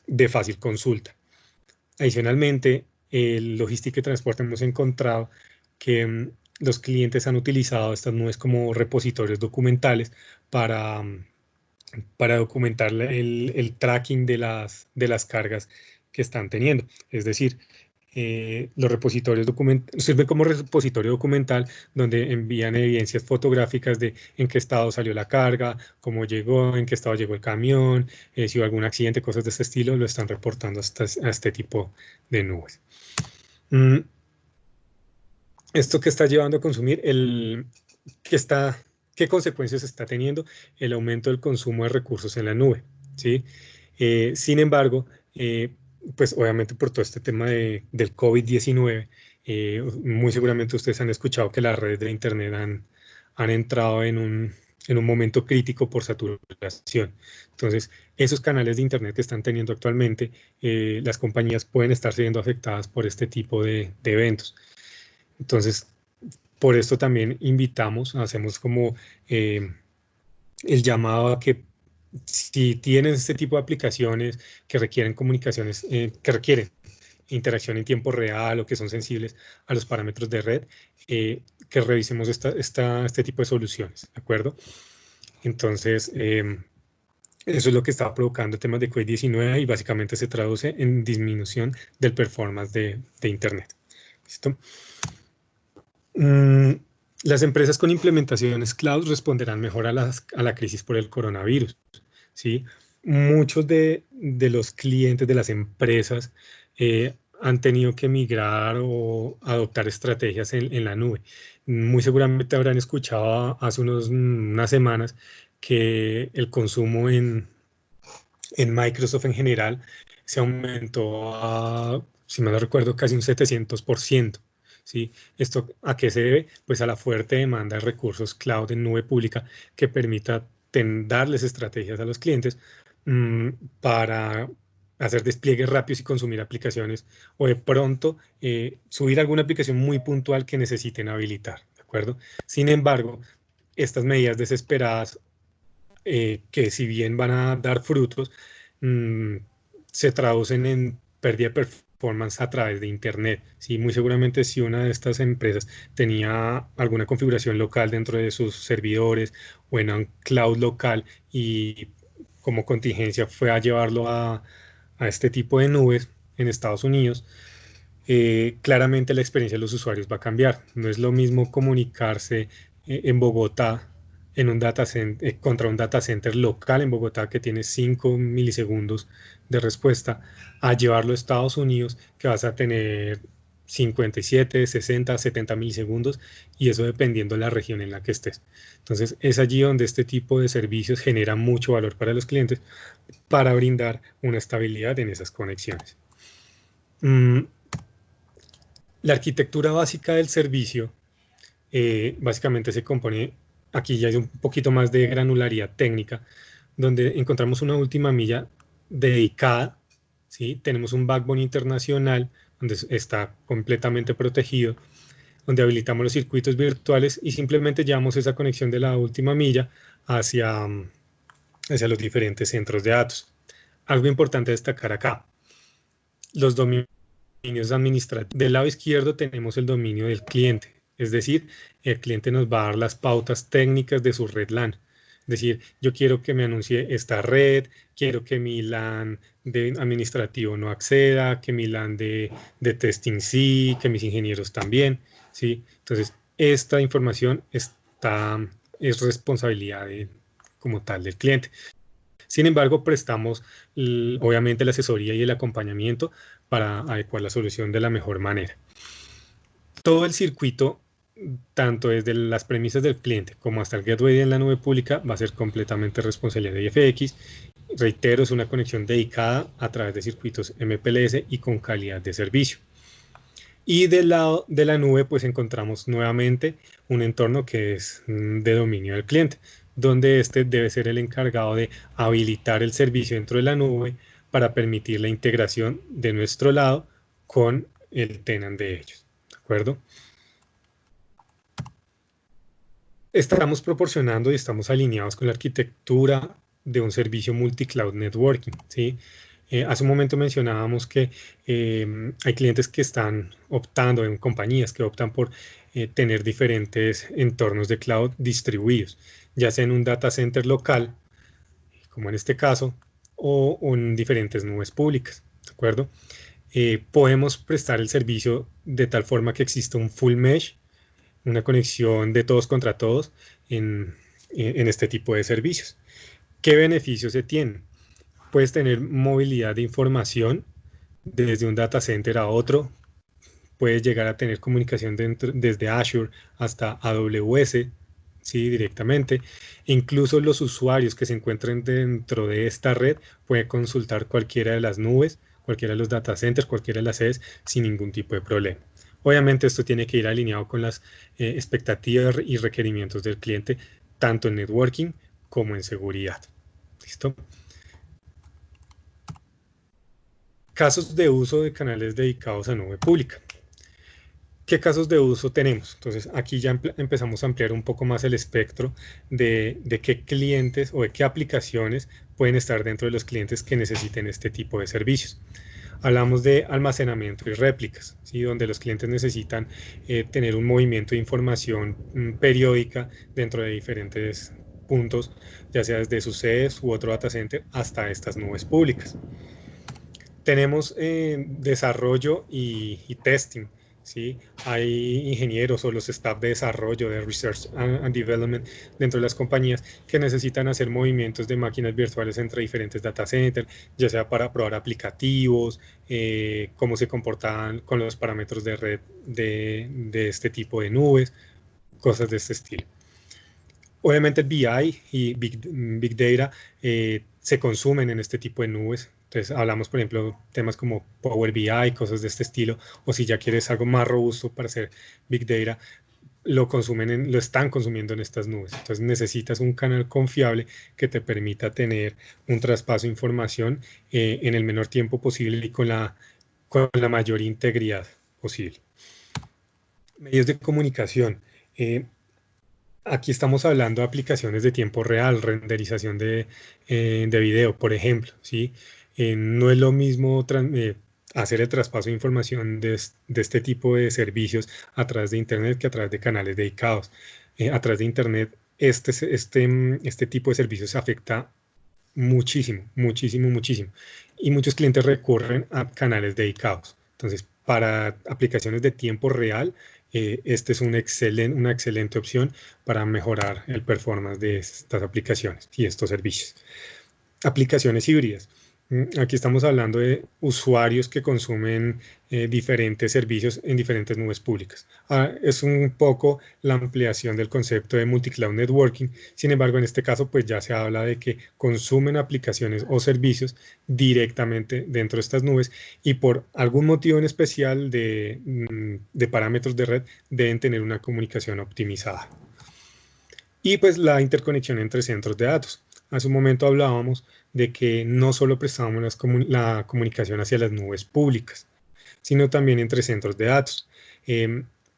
Speaker 2: de fácil consulta. Adicionalmente, en logística y transporte hemos encontrado que los clientes han utilizado estas nubes como repositorios documentales para, para documentar el tracking de las cargas que están teniendo. Es decir, los repositorios sirven como repositorio documental donde envían evidencias fotográficas de en qué estado salió la carga, cómo llegó, en qué estado llegó el camión, si hubo algún accidente, cosas de este estilo, lo están reportando a este tipo de nubes. Esto que está llevando a consumir, ¿qué consecuencias está teniendo el aumento del consumo de recursos en la nube? ¿Sí? Sin embargo, pues obviamente por todo este tema del COVID-19, muy seguramente ustedes han escuchado que las redes de Internet han entrado en un momento crítico por saturación. Entonces, esos canales de Internet que están teniendo actualmente, las compañías pueden estar siendo afectadas por este tipo de eventos. Entonces, por esto también hacemos como el llamado a que si tienen este tipo de aplicaciones que requieren comunicaciones, que requieren interacción en tiempo real o que son sensibles a los parámetros de red, que revisemos este tipo de soluciones, ¿de acuerdo? Entonces, eso es lo que está provocando temas de COVID-19 y básicamente se traduce en disminución del performance de Internet. ¿Listo? Las empresas con implementaciones cloud responderán mejor a la crisis por el coronavirus, ¿sí? Muchos de los clientes de las empresas han tenido que migrar o adoptar estrategias en la nube. Muy seguramente habrán escuchado hace unas semanas que el consumo en Microsoft en general se aumentó a, si mal no recuerdo, casi un 700%. ¿Sí? ¿Esto a qué se debe? Pues a la fuerte demanda de recursos cloud en nube pública que permita darles estrategias a los clientes para hacer despliegues rápidos y consumir aplicaciones o de pronto subir alguna aplicación muy puntual que necesiten habilitar, ¿de acuerdo? Sin embargo, estas medidas desesperadas que si bien van a dar frutos, se traducen en pérdida de performance a través de Internet. ¿Sí? Muy seguramente si una de estas empresas tenía alguna configuración local dentro de sus servidores o en un cloud local y como contingencia fue a llevarlo a este tipo de nubes en Estados Unidos, claramente la experiencia de los usuarios va a cambiar. No es lo mismo comunicarse en Bogotá en un contra un data center local en Bogotá que tiene 5 milisegundos de respuesta, a llevarlo a Estados Unidos que vas a tener 57, 60, 70 milisegundos y eso dependiendo de la región en la que estés. Entonces es allí donde este tipo de servicios genera mucho valor para los clientes para brindar una estabilidad en esas conexiones. La arquitectura básica del servicio básicamente se compone, aquí ya hay un poquito más de granularidad técnica, donde encontramos una última milla dedicada, ¿sí? Tenemos un backbone internacional donde está completamente protegido, donde habilitamos los circuitos virtuales y simplemente llevamos esa conexión de la última milla hacia los diferentes centros de datos. Algo importante destacar acá, los dominios administrativos. Del lado izquierdo tenemos el dominio del cliente, es decir, el cliente nos va a dar las pautas técnicas de su red LAN. Es decir, yo quiero que me anuncie esta red, quiero que mi LAN de administrativo no acceda, que mi LAN de testing sí, que mis ingenieros también, ¿sí? Entonces, esta información es responsabilidad como tal del cliente. Sin embargo, prestamos obviamente la asesoría y el acompañamiento para adecuar la solución de la mejor manera. Todo el circuito, tanto desde las premisas del cliente como hasta el gateway en la nube pública, va a ser completamente responsabilidad de IFX. Reitero, es una conexión dedicada a través de circuitos MPLS y con calidad de servicio. Y del lado de la nube, pues encontramos nuevamente un entorno que es de dominio del cliente. donde este debe ser el encargado de habilitar el servicio dentro de la nube para permitir la integración de nuestro lado con el tenant de ellos. ¿De acuerdo? Estamos proporcionando y estamos alineados con la arquitectura de un servicio multi-cloud networking, ¿sí? Hace un momento mencionábamos que hay clientes que están optando, en compañías que optan por tener diferentes entornos de cloud distribuidos, ya sea en un data center local, como en este caso, o en diferentes nubes públicas, ¿de acuerdo? Podemos prestar el servicio de tal forma que exista un full mesh, una conexión de todos contra todos en este tipo de servicios. ¿Qué beneficios se tienen? Puedes tener movilidad de información desde un data center a otro, puedes llegar a tener comunicación desde Azure hasta AWS, ¿sí? Directamente. Incluso los usuarios que se encuentren dentro de esta red pueden consultar cualquiera de las nubes, cualquiera de los data centers, cualquiera de las sedes sin ningún tipo de problema. Obviamente esto tiene que ir alineado con las expectativas y requerimientos del cliente, tanto en networking como en seguridad. ¿Listo? Casos de uso de canales dedicados a nube pública. ¿Qué casos de uso tenemos? Entonces, aquí ya empezamos a ampliar un poco más el espectro de qué clientes o de qué aplicaciones pueden estar dentro de los clientes que necesiten este tipo de servicios. Hablamos de almacenamiento y réplicas, ¿sí? Donde los clientes necesitan tener un movimiento de información periódica dentro de diferentes puntos, ya sea desde sus sedes u otro data center hasta estas nubes públicas. Tenemos desarrollo y testing, ¿sí? Hay ingenieros o los staff de desarrollo, de Research and Development dentro de las compañías que necesitan hacer movimientos de máquinas virtuales entre diferentes data centers, ya sea para probar aplicativos, cómo se comportan con los parámetros de red de este tipo de nubes, cosas de este estilo. Obviamente BI y Big Data se consumen en este tipo de nubes. Entonces hablamos, por ejemplo, temas como Power BI, cosas de este estilo, o si ya quieres algo más robusto para hacer Big Data, lo están consumiendo en estas nubes. Entonces necesitas un canal confiable que te permita tener un traspaso de información en el menor tiempo posible y con la mayor integridad posible. Medios de comunicación. Aquí estamos hablando de aplicaciones de tiempo real, renderización de video, por ejemplo, ¿sí? No es lo mismo hacer el traspaso de información de este tipo de servicios a través de Internet que a través de canales dedicados. A través de Internet, este tipo de servicios afecta muchísimo, muchísimo, muchísimo. Y muchos clientes recurren a canales dedicados. Entonces, para aplicaciones de tiempo real, este es una excelente opción para mejorar el performance de estas aplicaciones y estos servicios. Aplicaciones híbridas. Aquí estamos hablando de usuarios que consumen diferentes servicios en diferentes nubes públicas. Es un poco la ampliación del concepto de multi-cloud networking. Sin embargo, en este caso, pues ya se habla de que consumen aplicaciones o servicios directamente dentro de estas nubes y por algún motivo en especial de parámetros de red deben tener una comunicación optimizada. Y pues la interconexión entre centros de datos. Hace un momento hablábamos de que no solo prestábamos la comunicación hacia las nubes públicas, sino también entre centros de datos.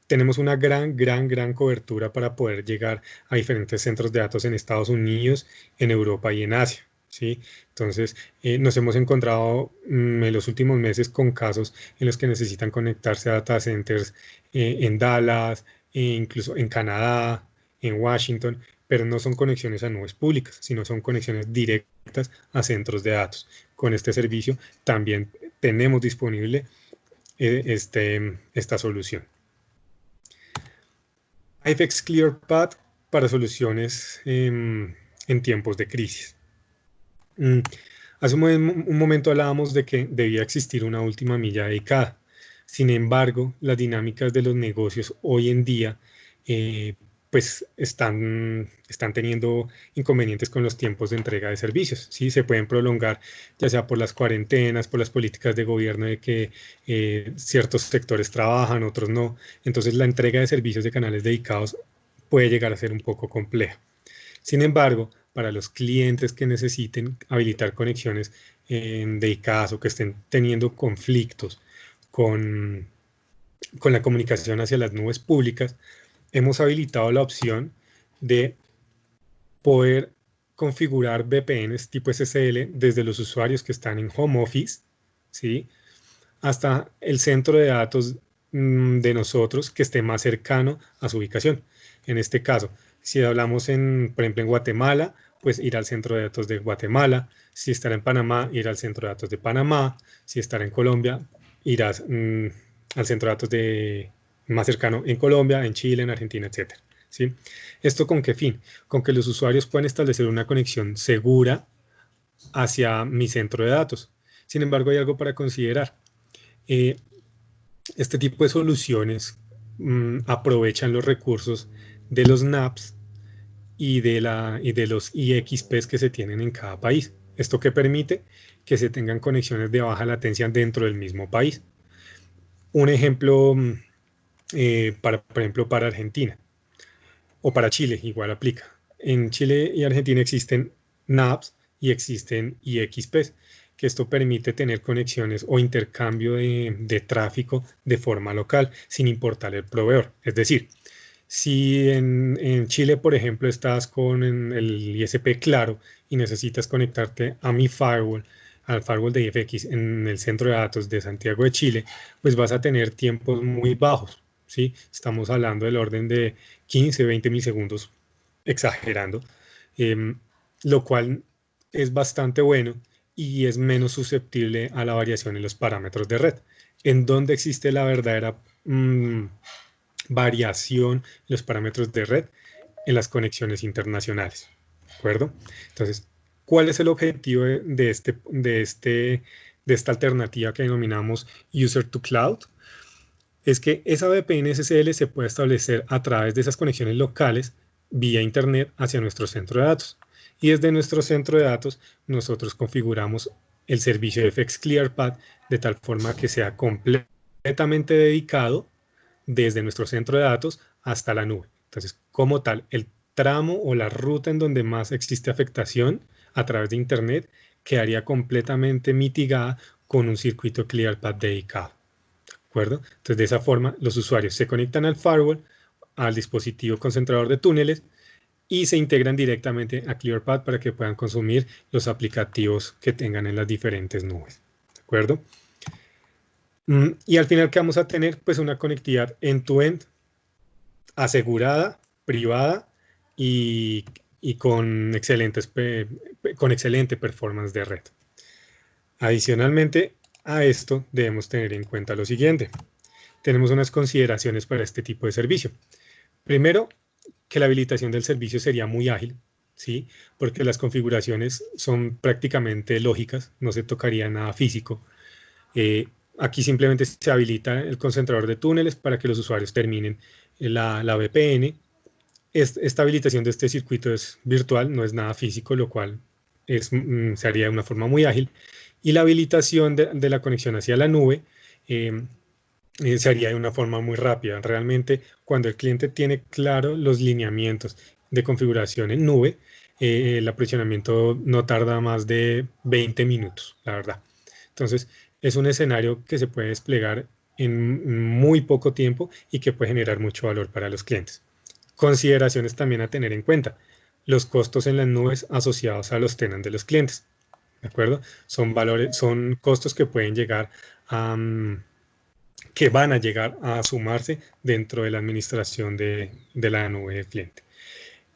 Speaker 2: Tenemos una gran cobertura para poder llegar a diferentes centros de datos en Estados Unidos, en Europa y en Asia, ¿sí? Entonces, nos hemos encontrado en los últimos meses con casos en los que necesitan conectarse a data centers en Dallas, incluso en Canadá, en Washington, pero no son conexiones a nubes públicas, sino son conexiones directas a centros de datos. Con este servicio también tenemos disponible esta solución. IFX ClearPath para soluciones en tiempos de crisis. Hace un momento hablábamos de que debía existir una última milla dedicada. Sin embargo, las dinámicas de los negocios hoy en día pues están teniendo inconvenientes con los tiempos de entrega de servicios, ¿sí? Se pueden prolongar ya sea por las cuarentenas, por las políticas de gobierno de que ciertos sectores trabajan, otros no. Entonces la entrega de servicios de canales dedicados puede llegar a ser un poco compleja. Sin embargo, para los clientes que necesiten habilitar conexiones dedicadas o que estén teniendo conflictos con, con la comunicación hacia las nubes públicas, hemos habilitado la opción de poder configurar VPNs tipo SSL desde los usuarios que están en home office, ¿sí?, hasta el centro de datos de nosotros que esté más cercano a su ubicación. En este caso, si hablamos por ejemplo, en Guatemala, pues ir al centro de datos de Guatemala. Si estará en Panamá, ir al centro de datos de Panamá. Si estará en Colombia, irás al centro de datos más cercano en Colombia, en Chile, en Argentina, etc. ¿Sí? ¿Esto con qué fin? Con que los usuarios puedan establecer una conexión segura hacia mi centro de datos. Sin embargo, hay algo para considerar. Este tipo de soluciones aprovechan los recursos de los NAPs y de los IXPs que se tienen en cada país. ¿Esto qué permite? Que se tengan conexiones de baja latencia dentro del mismo país. Un ejemplo, por ejemplo, para Argentina o para Chile, igual aplica. En Chile y Argentina existen NAPs y existen IXPs, que esto permite tener conexiones o intercambio de tráfico de forma local, sin importar el proveedor. Es decir, si en Chile, por ejemplo, estás con el ISP Claro y necesitas conectarte a mi firewall, al firewall de IFX en el centro de datos de Santiago de Chile, pues vas a tener tiempos muy bajos, ¿sí? Estamos hablando del orden de 15, 20 milisegundos, exagerando, em, lo cual es bastante bueno y es menos susceptible a la variación en los parámetros de red. En donde existe la verdadera variación en los parámetros de red en las conexiones internacionales. ¿De acuerdo? Entonces, ¿cuál es el objetivo de esta alternativa que denominamos User to Cloud? Es que esa VPN SSL se puede establecer a través de esas conexiones locales vía Internet hacia nuestro centro de datos. Y desde nuestro centro de datos nosotros configuramos el servicio de FX ClearPath de tal forma que sea completamente dedicado desde nuestro centro de datos hasta la nube. Entonces, como tal, el tramo o la ruta en donde más existe afectación a través de Internet quedaría completamente mitigada con un circuito ClearPath dedicado. ¿De acuerdo? Entonces, de esa forma, los usuarios se conectan al firewall, al dispositivo concentrador de túneles y se integran directamente a ClearPath para que puedan consumir los aplicativos que tengan en las diferentes nubes. ¿De acuerdo? Y al final, ¿qué vamos a tener? Pues una conectividad end-to-end, asegurada, privada y con excelente performance de red. Adicionalmente a esto, debemos tener en cuenta lo siguiente. Tenemos unas consideraciones para este tipo de servicio. Primero, que la habilitación del servicio sería muy ágil, ¿sí? Porque las configuraciones son prácticamente lógicas, no se tocaría nada físico. Aquí simplemente se habilita el concentrador de túneles para que los usuarios terminen la VPN. Esta habilitación de este circuito es virtual, no es nada físico, lo cual se haría de una forma muy ágil. Y la habilitación de la conexión hacia la nube se haría de una forma muy rápida. Realmente, cuando el cliente tiene claro los lineamientos de configuración en nube, el aprovisionamiento no tarda más de 20 minutos, la verdad. Entonces, es un escenario que se puede desplegar en muy poco tiempo y que puede generar mucho valor para los clientes. Consideraciones también a tener en cuenta: los costos en las nubes asociados a los tenants de los clientes. ¿De acuerdo? Son costos que pueden llegar que van a llegar a sumarse dentro de la administración de la nube del cliente.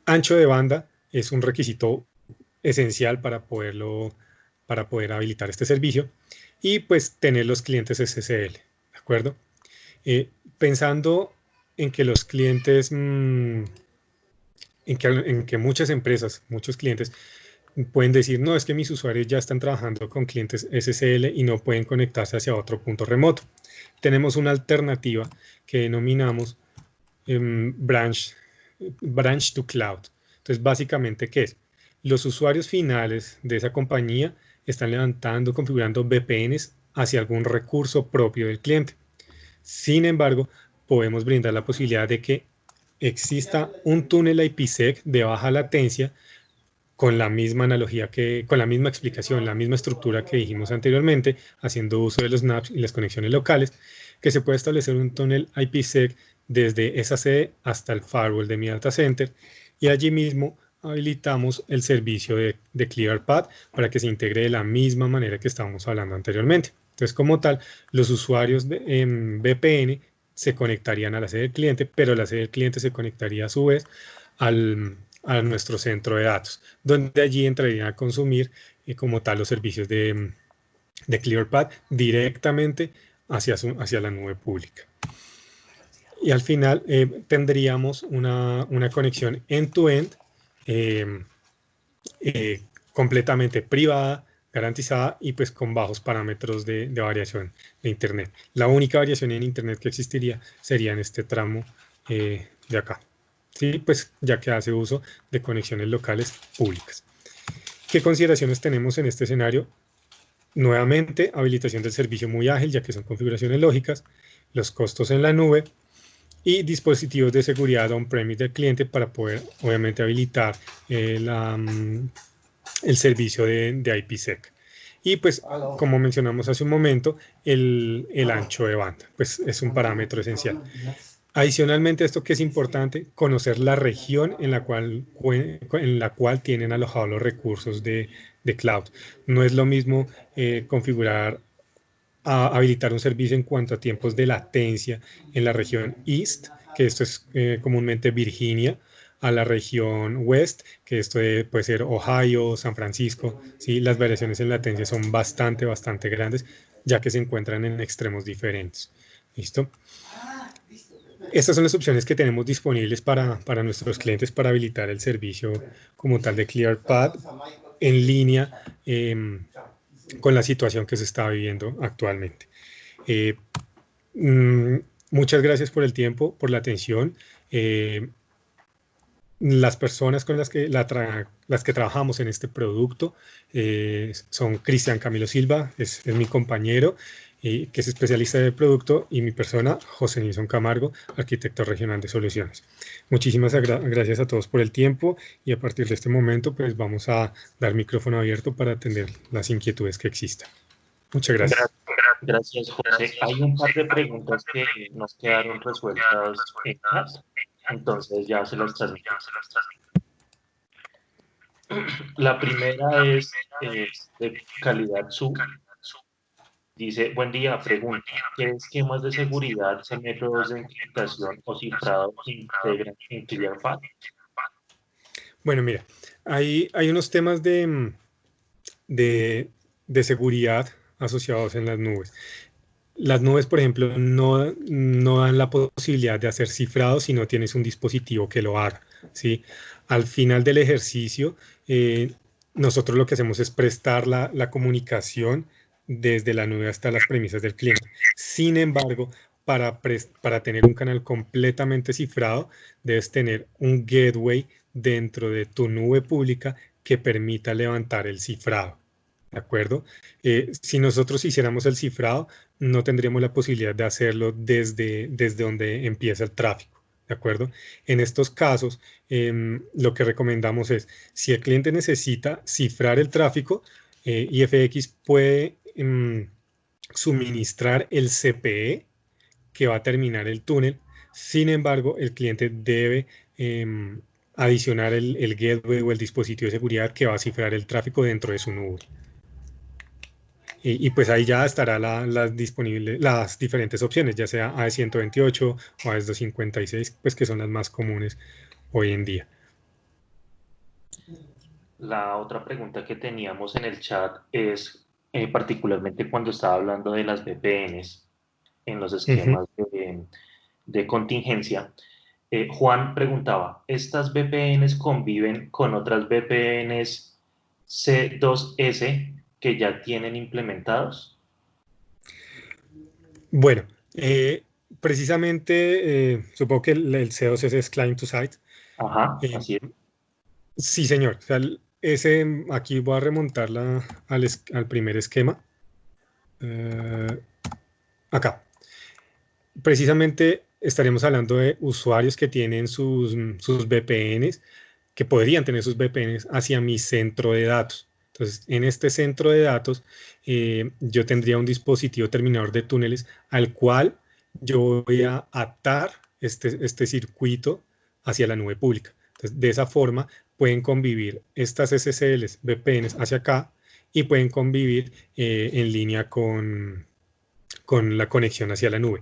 Speaker 2: Ancho de banda es un requisito esencial para poder habilitar este servicio, y pues tener los clientes SSL, ¿de acuerdo? Pensando en que los clientes, en que muchas empresas, muchos clientes pueden decir: no, es que mis usuarios ya están trabajando con clientes SSL y no pueden conectarse hacia otro punto remoto. Tenemos una alternativa que denominamos branch to cloud. Entonces, básicamente, ¿qué es? Los usuarios finales de esa compañía están levantando, configurando VPNs hacia algún recurso propio del cliente. Sin embargo, podemos brindar la posibilidad de que exista un túnel IPsec de baja latencia con la misma analogía con la misma explicación, la misma estructura que dijimos anteriormente, haciendo uso de los NAPs y las conexiones locales, que se puede establecer un túnel IPsec desde esa sede hasta el firewall de mi data center, y allí mismo habilitamos el servicio de ClearPath para que se integre de la misma manera que estábamos hablando anteriormente. Entonces, como tal, los usuarios de VPN se conectarían a la sede del cliente, pero la sede del cliente se conectaría a su vez a nuestro centro de datos, donde allí entrarían a consumir como tal los servicios de ClearPath directamente hacia la nube pública. Y al final tendríamos una conexión end-to-end completamente privada, garantizada y pues con bajos parámetros de variación de Internet. La única variación en Internet que existiría sería en este tramo de acá. Sí, pues ya que hace uso de conexiones locales públicas. ¿Qué consideraciones tenemos en este escenario? Nuevamente, habilitación del servicio muy ágil, ya que son configuraciones lógicas, los costos en la nube y dispositivos de seguridad on-premise del cliente para poder, obviamente, habilitar el servicio de IPsec. Y pues, como mencionamos hace un momento, el ancho de banda, pues es un parámetro esencial. Adicionalmente, esto que es importante, conocer la región en la cual tienen alojados los recursos de cloud. No es lo mismo configurar, habilitar un servicio en cuanto a tiempos de latencia en la región East, que esto es comúnmente Virginia, a la región West, que esto puede ser Ohio, San Francisco. ¿Sí? Las variaciones en latencia son bastante grandes, ya que se encuentran en extremos diferentes. ¿Listo? Estas son las opciones que tenemos disponibles para nuestros clientes para habilitar el servicio como tal de ClearPath en línea con la situación que se está viviendo actualmente. Eh, Muchas gracias por el tiempo, por la atención. Las personas con las que trabajamos en este producto son Cristian Camilo Silva, es mi compañero, que es especialista del producto, y mi persona, José Nilson Camargo, arquitecto regional de soluciones. Muchísimas gracias a todos por el tiempo, y a partir de este momento pues vamos a dar micrófono abierto para atender las inquietudes que existan. Muchas gracias.
Speaker 1: Gracias, José. Hay un par de preguntas que nos quedaron resueltas en chat, entonces ya se las transmito. La primera es de calidad SU. Dice, buen día, pregunta, ¿qué esquemas de seguridad y métodos de encriptación o cifrado integran en ClearPath?
Speaker 2: Bueno, mira, hay unos temas de seguridad asociados en las nubes. Las nubes, por ejemplo, no dan la posibilidad de hacer cifrado si no tienes un dispositivo que lo haga, ¿sí? Al final del ejercicio, nosotros lo que hacemos es prestar la comunicación desde la nube hasta las premisas del cliente. Sin embargo, para tener un canal completamente cifrado, debes tener un gateway dentro de tu nube pública que permita levantar el cifrado. ¿De acuerdo? Si nosotros hiciéramos el cifrado, no tendríamos la posibilidad de hacerlo desde donde empieza el tráfico. ¿De acuerdo? En estos casos, lo que recomendamos es, si el cliente necesita cifrar el tráfico, IFX puede suministrar el CPE que va a terminar el túnel. Sin embargo, el cliente debe adicionar el gateway o el dispositivo de seguridad que va a cifrar el tráfico dentro de su nube. Y pues ahí ya estará las diferentes opciones, ya sea AES-128 o AES-256, pues que son las más comunes hoy en día.
Speaker 1: La otra pregunta que teníamos en el chat es, particularmente cuando estaba hablando de las VPNs en los esquemas de contingencia, Juan preguntaba, ¿estas VPNs conviven con otras VPNs C2S que ya tienen implementados?
Speaker 2: Bueno, precisamente supongo que el C2S es Client to Site.
Speaker 1: Ajá, así es.
Speaker 2: Sí, señor. O sea, aquí voy a remontarla al primer esquema. Acá. Precisamente estaríamos hablando de usuarios que tienen sus VPNs, que podrían tener sus VPNs hacia mi centro de datos. Entonces, en este centro de datos, yo tendría un dispositivo terminador de túneles al cual yo voy a atar este circuito hacia la nube pública. Entonces, de esa forma pueden convivir estas SSLs, VPNs hacia acá y pueden convivir en línea con la conexión hacia la nube.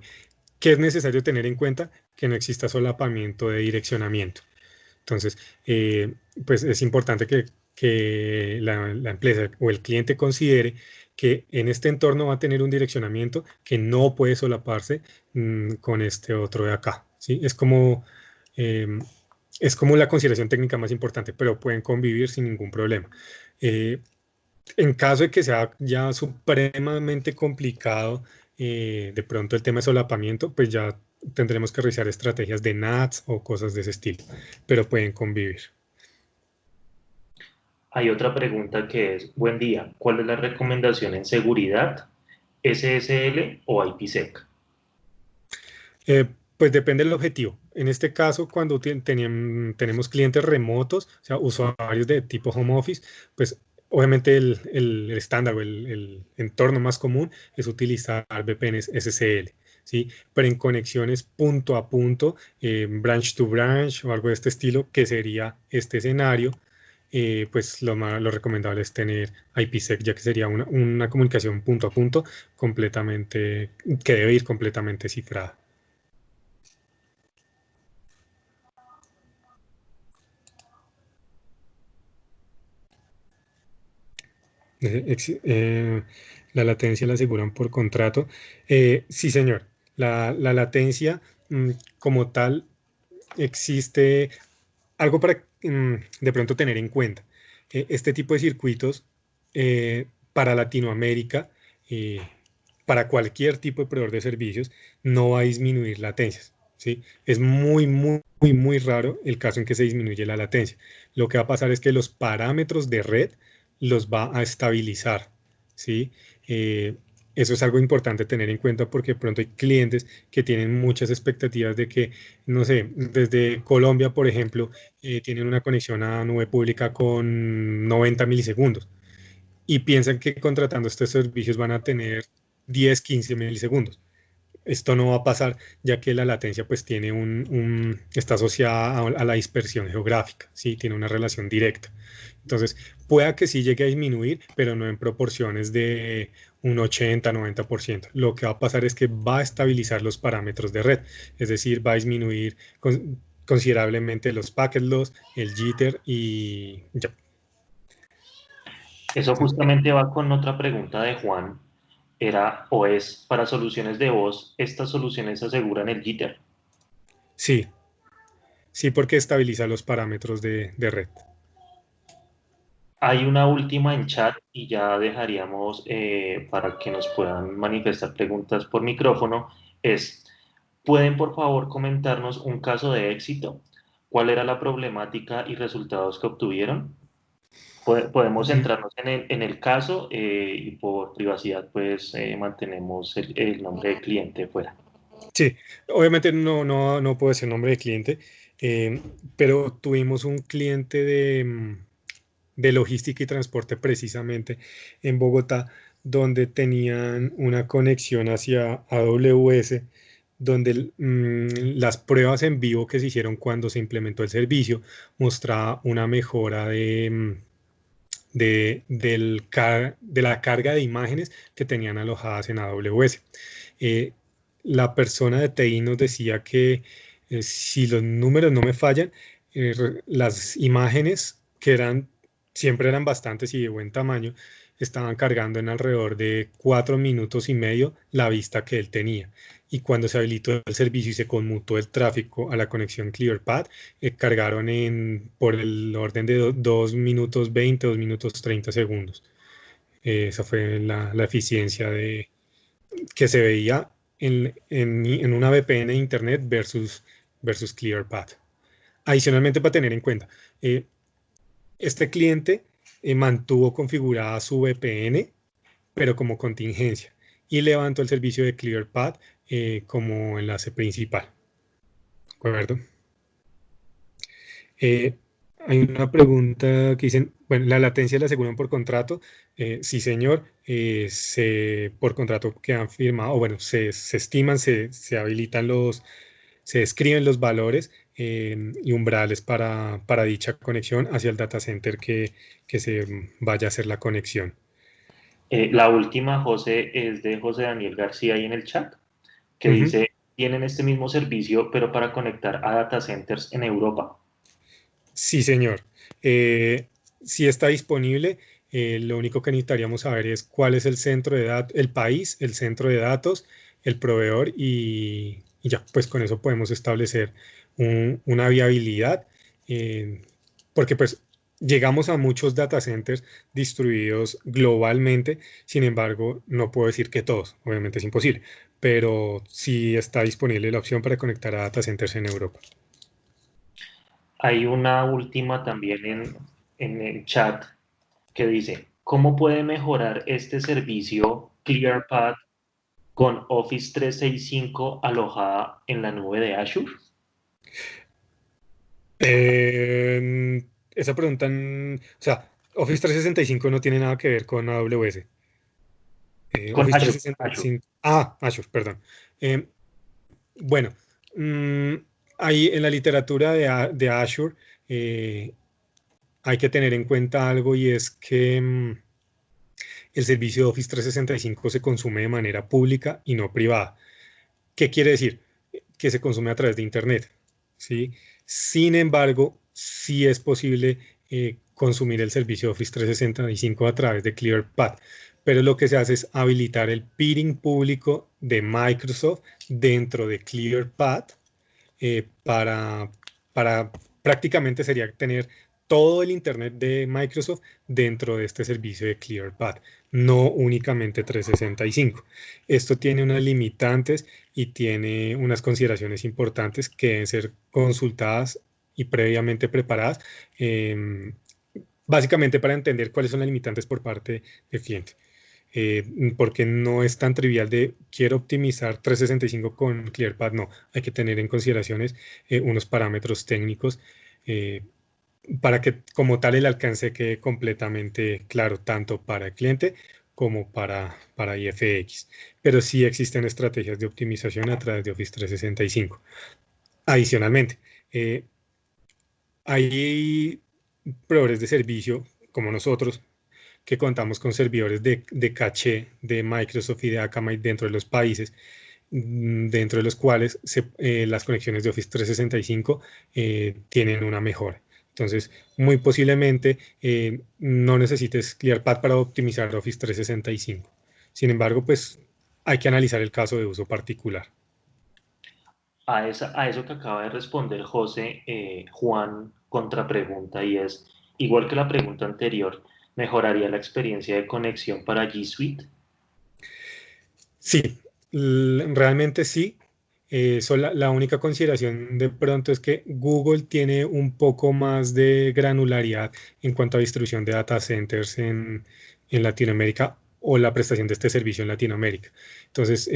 Speaker 2: ¿Qué es necesario tener en cuenta? Que no exista solapamiento de direccionamiento. Entonces, pues es importante que la empresa o el cliente considere que en este entorno va a tener un direccionamiento que no puede solaparse con este otro de acá, ¿sí? Em, es como la consideración técnica más importante, pero pueden convivir sin ningún problema. Eh, en caso de que sea ya supremamente complicado, de pronto el tema de solapamiento, pues ya tendremos que realizar estrategias de NATs o cosas de ese estilo, pero pueden convivir.
Speaker 1: Hay otra pregunta que es, buen día, ¿cuál es la recomendación en seguridad? ¿SSL o IPsec?
Speaker 2: Eh, pues depende del objetivo. En este caso, cuando tenemos clientes remotos, o sea, usuarios de tipo home office, pues obviamente el estándar o el entorno más común es utilizar VPNs SSL, ¿sí? Pero en conexiones punto a punto, branch to branch o algo de este estilo, que sería este escenario, pues lo recomendable es tener IPsec, ya que sería una comunicación punto a punto completamente, que debe ir completamente cifrada. La latencia la aseguran por contrato. Sí, señor. La latencia, como tal, existe algo para de pronto tener en cuenta. Este tipo de circuitos para Latinoamérica, eh, para cualquier tipo de proveedor de servicios, no va a disminuir latencias, ¿sí? Es muy raro el caso en que se disminuye la latencia. Lo que va a pasar es que los parámetros de red los va a estabilizar, ¿sí? Eh, Eso es algo importante tener en cuenta porque de pronto hay clientes que tienen muchas expectativas de que, no sé, desde Colombia, por ejemplo, tienen una conexión a nube pública con 90 milisegundos y piensan que contratando estos servicios van a tener 10, 15 milisegundos. Esto no va a pasar ya que la latencia pues tiene está asociada a la dispersión geográfica, ¿sí? Tiene una relación directa. Entonces, pueda que sí llegue a disminuir, pero no en proporciones de un 80-90%. Lo que va a pasar es que va a estabilizar los parámetros de red, es decir, va a disminuir considerablemente los packet loss, el jitter y ya.
Speaker 1: Eso justamente va con otra pregunta de Juan. Era o es para soluciones de voz, estas soluciones aseguran el jitter.
Speaker 2: Sí, sí, porque estabiliza los parámetros de red.
Speaker 1: Hay una última en chat y ya dejaríamos para que nos puedan manifestar preguntas por micrófono. Es, ¿pueden por favor comentarnos un caso de éxito? ¿Cuál era la problemática y resultados que obtuvieron? Podemos
Speaker 2: Mm,
Speaker 1: centrarnos en el caso y por privacidad pues mantenemos el nombre del cliente fuera.
Speaker 2: Sí, obviamente no puedo decir nombre de cliente, eh, pero tuvimos un cliente de logística y transporte precisamente en Bogotá, donde tenían una conexión hacia AWS, donde las pruebas en vivo que se hicieron cuando se implementó el servicio mostraba una mejora de la carga de imágenes que tenían alojadas en AWS. Eh, la persona de TI nos decía que si los números no me fallan, las imágenes que siempre eran bastantes y de buen tamaño, estaban cargando en alrededor de 4 minutos y medio la vista que él tenía. Y cuando se habilitó el servicio y se conmutó el tráfico a la conexión ClearPath, cargaron por el orden de 2 minutos 20, 2 minutos 30 segundos. Esa fue la eficiencia que se veía en una VPN de Internet versus ClearPath. Adicionalmente, para tener en cuenta, eh, este cliente mantuvo configurada su VPN, pero como contingencia, y levantó el servicio de ClearPath como enlace principal. acuerdo. Hay una pregunta que dicen, bueno, ¿la latencia la aseguran por contrato? Sí, señor. Por contrato que han firmado, o bueno, se estiman, se habilitan se describen los valores y umbrales para dicha conexión hacia el data center que se vaya a hacer la conexión.
Speaker 1: La última, José, es de José Daniel García ahí en el chat, que
Speaker 2: Ujú.
Speaker 1: dice, tienen este mismo servicio, pero para conectar a data centers en Europa.
Speaker 2: Sí, señor. Eh, sí está disponible. Lo único que necesitaríamos saber es cuál es el centro de datos, el país, el centro de datos, el proveedor y ya, pues con eso podemos establecer una viabilidad, eh, porque pues llegamos a muchos data centers distribuidos globalmente. Sin embargo, no puedo decir que todos, obviamente es imposible, pero sí está disponible la opción para conectar a data centers en Europa.
Speaker 1: Hay una última también en el chat que dice, ¿cómo puede mejorar este servicio ClearPath con Office 365 alojada en la nube de Azure?
Speaker 2: Esa pregunta, o sea, Office 365 no tiene nada que ver con AWS.
Speaker 1: Con
Speaker 2: Office
Speaker 1: Azure, Azure.
Speaker 2: 365, Azure, perdón. Eh, bueno, mm, ahí en la literatura de Azure eh, hay que tener en cuenta algo y es que el servicio de Office 365 se consume de manera pública y no privada. ¿Qué quiere decir? Que se consume a través de Internet, ¿sí? Sin embargo, sí es posible consumir el servicio de Office 365 a través de ClearPath, pero lo que se hace es habilitar el peering público de Microsoft dentro de ClearPath para prácticamente sería tener todo el Internet de Microsoft dentro de este servicio de ClearPath, no únicamente 365. Esto tiene unas limitantes y tiene unas consideraciones importantes que deben ser consultadas y previamente preparadas, em, básicamente para entender cuáles son las limitantes por parte del cliente. Porque no es tan trivial de quiero optimizar 365 con ClearPath, no, hay que tener en consideraciones unos parámetros técnicos eh, para que como tal el alcance quede completamente claro, tanto para el cliente como para IFX. Pero sí existen estrategias de optimización a través de Office 365. Adicionalmente, eh, hay proveedores de servicio como nosotros que contamos con servidores de caché de Microsoft y de Akamai dentro de los países, dentro de los cuales las conexiones de Office 365 tienen una mejora. Entonces, muy posiblemente no necesites ClearPath para optimizar Office 365. Sin embargo, pues hay que analizar el caso de uso particular.
Speaker 1: A eso que acaba de responder José, Juan, contrapregunta, y es, igual que la pregunta anterior, ¿mejoraría la experiencia de conexión para G Suite?
Speaker 2: Sí, realmente sí. La única consideración de pronto es que Google tiene un poco más de granularidad en cuanto a distribución de data centers en Latinoamérica o la prestación de este servicio en Latinoamérica. Entonces,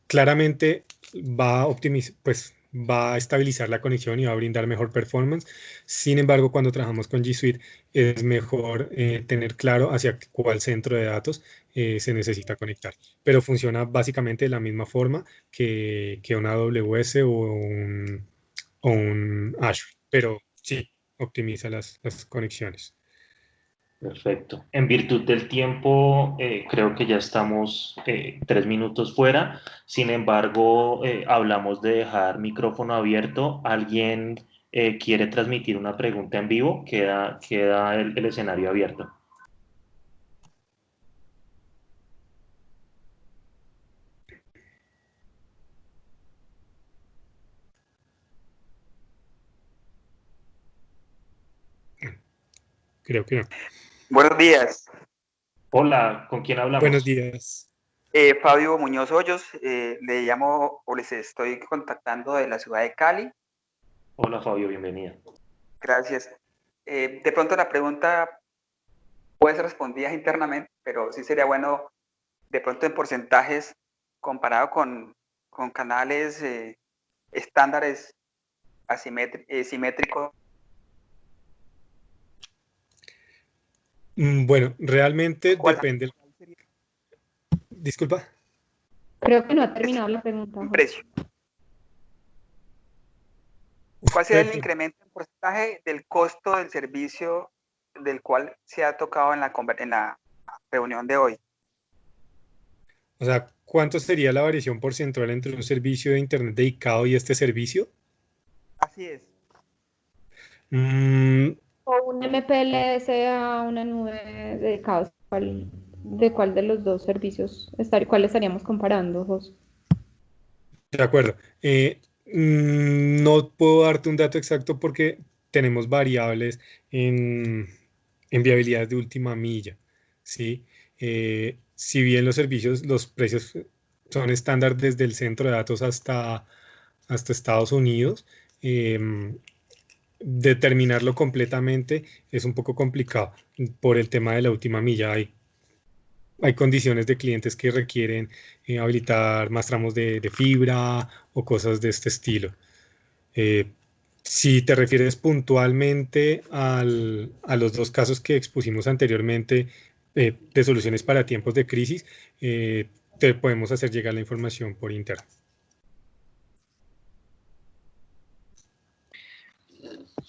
Speaker 2: claramente va a optimizar, pues va a estabilizar la conexión y va a brindar mejor performance. Sin embargo, cuando trabajamos con G Suite, es mejor tener claro hacia cuál centro de datos se necesita conectar, pero funciona básicamente de la misma forma que una AWS o un Azure, pero sí, optimiza las conexiones.
Speaker 1: Perfecto. En virtud del tiempo, creo que ya estamos 3 minutos fuera. Sin embargo, hablamos de dejar micrófono abierto. ¿Alguien quiere transmitir una pregunta en vivo? Queda el escenario abierto.
Speaker 2: Creo que no.
Speaker 3: Buenos días,
Speaker 1: Hola, ¿con quién
Speaker 2: Buenos
Speaker 1: hablamos?
Speaker 2: días.
Speaker 3: Fabio Muñoz Hoyos, le llamo o les estoy contactando de la ciudad de Cali.
Speaker 1: Hola, Fabio, bienvenida.
Speaker 3: Gracias. De pronto la pregunta puede ser respondida internamente, pero sí sería bueno de pronto en porcentajes comparado con canales estándares. simétricos.
Speaker 2: Bueno, realmente depende. Disculpa.
Speaker 4: Creo que no ha terminado la pregunta.
Speaker 3: En precio. ¿Cuál sería el incremento en porcentaje del costo del servicio del cual se ha tocado en la reunión de hoy?
Speaker 2: O sea, ¿cuánto sería la variación porcentual entre un servicio de Internet dedicado y este servicio?
Speaker 3: Así es.
Speaker 4: O un MPLS a una nube dedicada. ¿De cuál de los dos servicios cuál estaríamos comparando, José?
Speaker 2: De acuerdo. No puedo darte un dato exacto porque tenemos variables en viabilidad de última milla, ¿sí? Si bien los servicios, los precios son estándar desde el centro de datos hasta Estados Unidos, determinarlo completamente es un poco complicado por el tema de la última milla. Hay condiciones de clientes que requieren habilitar más tramos de fibra o cosas de este estilo. Si te refieres puntualmente a los dos casos que expusimos anteriormente de soluciones para tiempos de crisis, te podemos hacer llegar la información por interno.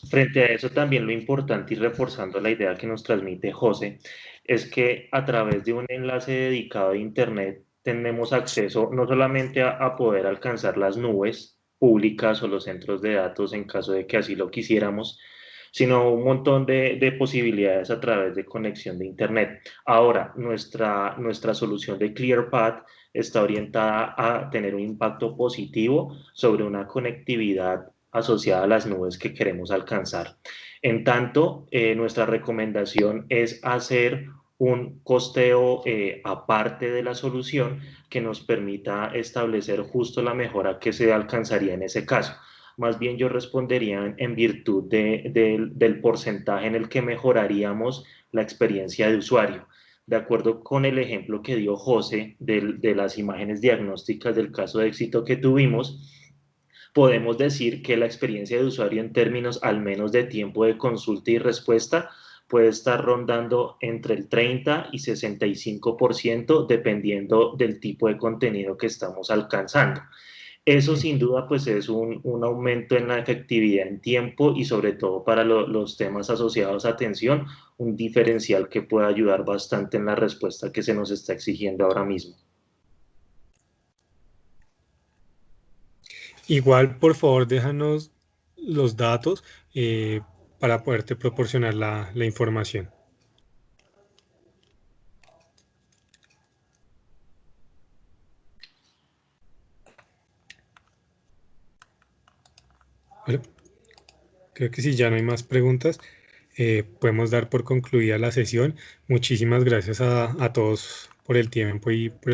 Speaker 1: Frente a eso, también lo importante y reforzando la idea que nos transmite José, es que a través de un enlace dedicado a Internet tenemos acceso no solamente a poder alcanzar las nubes públicas o los centros de datos en caso de que así lo quisiéramos, sino un montón de posibilidades a través de conexión de Internet. Ahora, nuestra solución de ClearPath está orientada a tener un impacto positivo sobre una conectividad asociada a las nubes que queremos alcanzar. En tanto, nuestra recomendación es hacer un costeo aparte de la solución que nos permita establecer justo la mejora que se alcanzaría en ese caso. Más bien yo respondería en virtud del porcentaje en el que mejoraríamos la experiencia de usuario. De acuerdo con el ejemplo que dio José de las imágenes diagnósticas del caso de éxito que tuvimos, podemos decir que la experiencia de usuario en términos al menos de tiempo de consulta y respuesta puede estar rondando entre el 30 y 65% dependiendo del tipo de contenido que estamos alcanzando. Eso sin duda pues es un aumento en la efectividad en tiempo y sobre todo para los temas asociados a atención, un diferencial que puede ayudar bastante en la respuesta que se nos está exigiendo ahora mismo.
Speaker 2: Igual, por favor, déjanos los datos para poderte proporcionar la información. ¿Vale? Creo que si ya no hay más preguntas, podemos dar por concluida la sesión. Muchísimas gracias a todos por el tiempo y por el